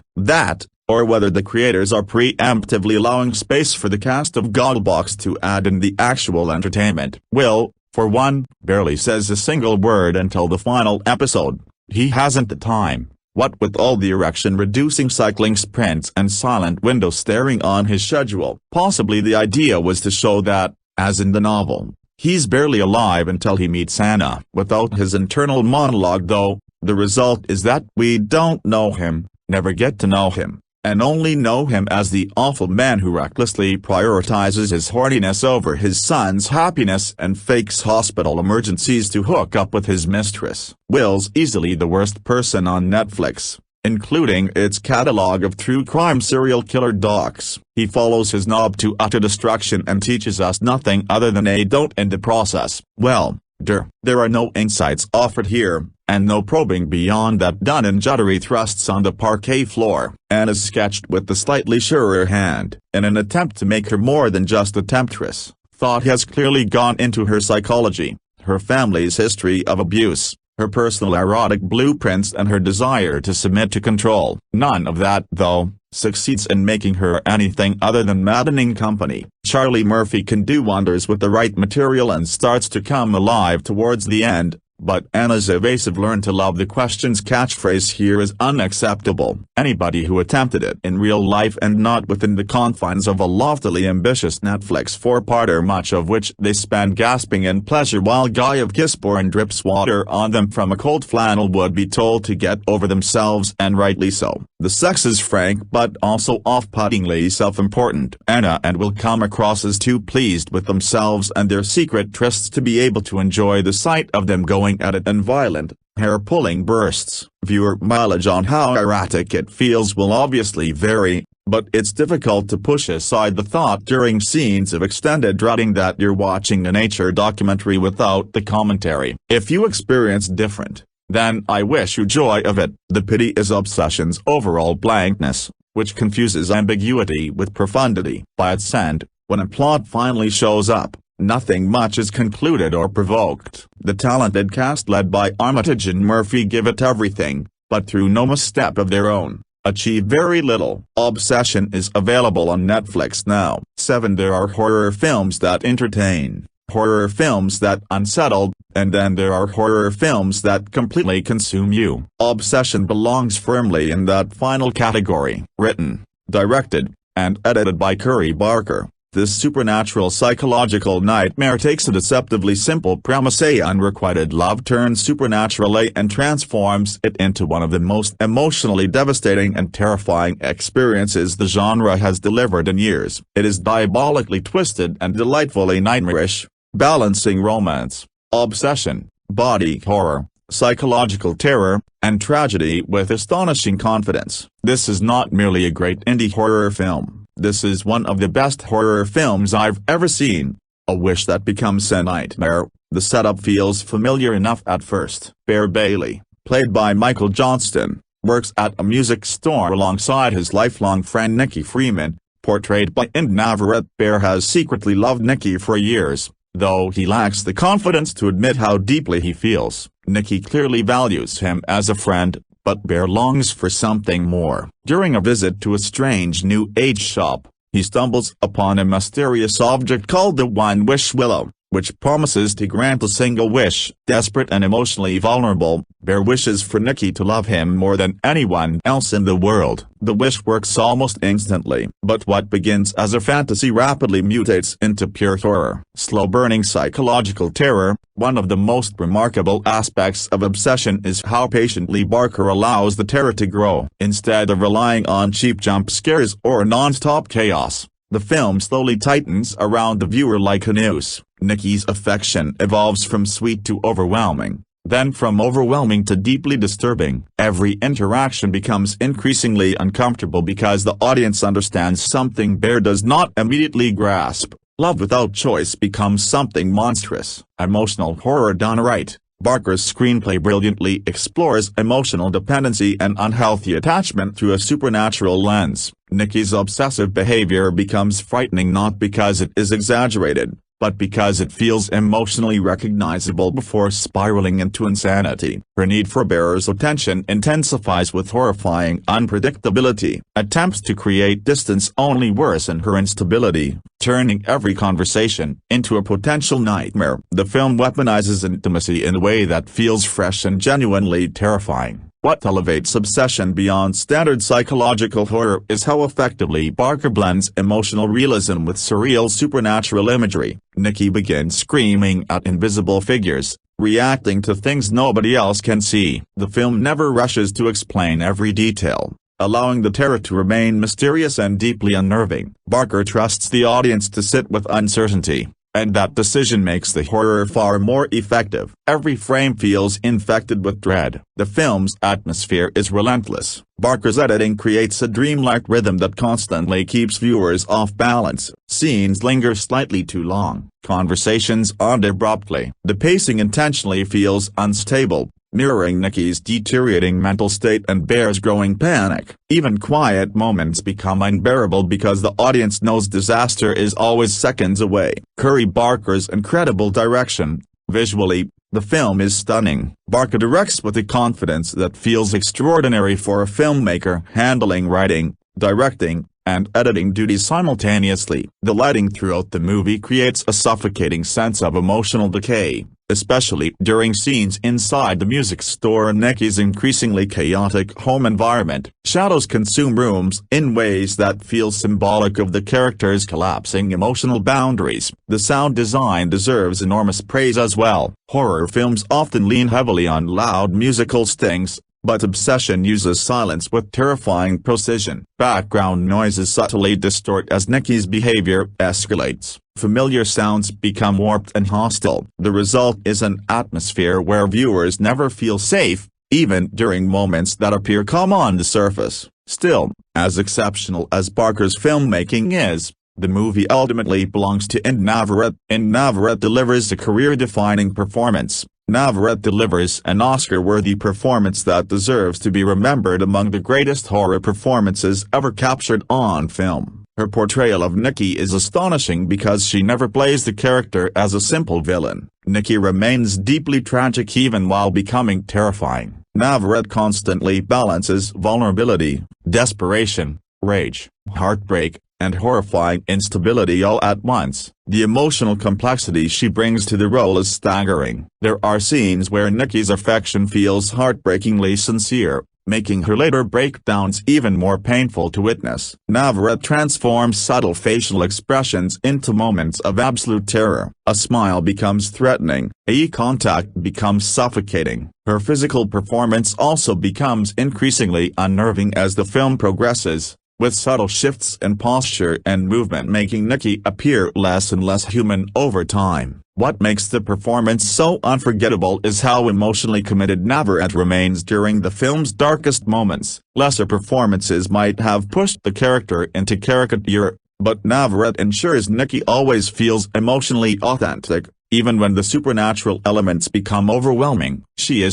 Speaker 3: That, or whether the creators are preemptively allowing space for the cast of Gogglebox to add in the actual entertainment. Will, for one, barely says a single word until the final episode. He hasn't the time. What with all the erection-reducing cycling sprints and silent window staring on his schedule. Possibly the idea was to show that, as in the novel, he's barely alive until he meets Anna. Without his internal monologue though, the result is that we don't know him, never get to know him, and only know him as the awful man who recklessly prioritizes his horniness over his son's happiness and fakes hospital emergencies to hook up with his mistress. Will's easily the worst person on Netflix, including its catalog of true crime serial killer docs. He follows his knob to utter destruction and teaches us nothing other than a don't in the process. Well, there are no insights offered here, and no probing beyond that done in juddery thrusts on the parquet floor. Anna's sketched with the slightly surer hand, in an attempt to make her more than just a temptress. Thought has clearly gone into her psychology, her family's history of abuse, her personal erotic blueprints and her desire to submit to control. None of that, though, succeeds in making her anything other than maddening company. Charlie Murphy can do wonders with the right material and starts to come alive towards the end, but Anna's evasive "learn to love the questions" catchphrase here is unacceptable. Anybody who attempted it in real life and not within the confines of a loftily ambitious Netflix four-parter, much of which they spend gasping in pleasure while Guy of Gisborne drips water on them from a cold flannel, would be told to get over themselves, and rightly so. The sex is frank but also off-puttingly self-important. Anna and Will come across as too pleased with themselves and their secret trysts to be able to enjoy the sight of them going at it, and violent, hair-pulling bursts. Viewer mileage on how erratic it feels will obviously vary, but it's difficult to push aside the thought during scenes of extended dreading that you're watching a nature documentary without the commentary. If you experience different, then I wish you joy of it. The pity is obsession's overall blankness, which confuses ambiguity with profundity. By its end, when a plot finally shows up, nothing much is concluded or provoked. The talented cast led by Armitage and Murphy give it everything, but through no misstep of their own, achieve very little. Obsession is available on Netflix now. 7. There are horror films that entertain, horror films that unsettle, and then there are horror films that completely consume you. Obsession belongs firmly in that final category. Written, directed, and edited by Curry Barker, this supernatural psychological nightmare takes a deceptively simple premise, a unrequited love turns supernatural, and transforms it into one of the most emotionally devastating and terrifying experiences the genre has delivered in years. It is diabolically twisted and delightfully nightmarish, balancing romance, obsession, body horror, psychological terror, and tragedy with astonishing confidence. This is not merely a great indie horror film. This is one of the best horror films I've ever seen. A wish that becomes a nightmare. The setup feels familiar enough at first. Bear Bailey, played by Michael Johnston, works at a music store alongside his lifelong friend Nicky Freeman, portrayed by Inde Navarrette. Bear has secretly loved Nicky for years, though he lacks the confidence to admit how deeply he feels. Nicky clearly values him as a friend, but Bear longs for something more. During a visit to a strange New Age shop, he stumbles upon a mysterious object called the One Wish Willow, which promises to grant a single wish. Desperate and emotionally vulnerable, Bear wishes for Nicky to love him more than anyone else in the world. The wish works almost instantly, but what begins as a fantasy rapidly mutates into pure horror. Slow-burning psychological terror. One of the most remarkable aspects of Obsession is how patiently Barker allows the terror to grow. Instead of relying on cheap jump scares or non-stop chaos, the film slowly tightens around the viewer like a noose. Nicky's affection evolves from sweet to overwhelming, then from overwhelming to deeply disturbing. Every interaction becomes increasingly uncomfortable because the audience understands something Bear does not immediately grasp. Love without choice becomes something monstrous. Emotional horror done right. Barker's screenplay brilliantly explores emotional dependency and unhealthy attachment through a supernatural lens. Nicky's obsessive behavior becomes frightening not because it is exaggerated, but because it feels emotionally recognizable before spiraling into insanity. Her need for Bear's attention intensifies with horrifying unpredictability. Attempts to create distance only worsen her instability, turning every conversation into a potential nightmare. The film weaponizes intimacy in a way that feels fresh and genuinely terrifying. What elevates Obsession beyond standard psychological horror is how effectively Barker blends emotional realism with surreal supernatural imagery. Nicky begins screaming at invisible figures, reacting to things nobody else can see. The film never rushes to explain every detail, allowing the terror to remain mysterious and deeply unnerving. Barker trusts the audience to sit with uncertainty, and that decision makes the horror far more effective. Every frame feels infected with dread. The film's atmosphere is relentless. Barker's editing creates a dreamlike rhythm that constantly keeps viewers off balance. Scenes linger slightly too long. Conversations end abruptly. The pacing intentionally feels unstable, mirroring Nicky's deteriorating mental state and Bear's growing panic. Even quiet moments become unbearable because the audience knows disaster is always seconds away. Curry Barker's incredible direction, visually, The film is stunning. Barker directs with a confidence that feels extraordinary for a filmmaker handling writing, directing, and editing duties simultaneously. The lighting throughout the movie creates a suffocating sense of emotional decay, especially during scenes inside the music store and Nikki's increasingly chaotic home environment. Shadows consume rooms in ways that feel symbolic of the characters' collapsing emotional boundaries. The sound design deserves enormous praise as well. Horror films often lean heavily on loud musical stings, but Obsession uses silence with terrifying precision. Background noises subtly distort as Nikki's behavior escalates. Familiar sounds become warped and hostile. The result is an atmosphere where viewers never feel safe, even during moments that appear calm on the surface. Still, as exceptional as Barker's filmmaking is, the movie ultimately belongs to Inde Navarrette. Inde Navarrette delivers a career-defining performance. Navarrette delivers an Oscar-worthy performance that deserves to be remembered among the greatest horror performances ever captured on film. Her portrayal of Nikki is astonishing because she never plays the character as a simple villain. Nikki remains deeply tragic even while becoming terrifying. Navarrette constantly balances vulnerability, desperation, rage, heartbreak, and horrifying instability all at once. The emotional complexity she brings to the role is staggering. There are scenes where Nikki's affection feels heartbreakingly sincere, making her later breakdowns even more painful to witness. Navarrette transforms subtle facial expressions into moments of absolute terror. A smile becomes threatening, eye contact becomes suffocating. Her physical performance also becomes increasingly unnerving as the film progresses, with subtle shifts in posture and movement making Nikki appear less and less human over time. What makes the performance so unforgettable is how emotionally committed Navarrette remains during the film's darkest moments. Lesser performances might have pushed the character into caricature, but Navarrette ensures Nikki always feels emotionally authentic, even when the supernatural elements become overwhelming. She is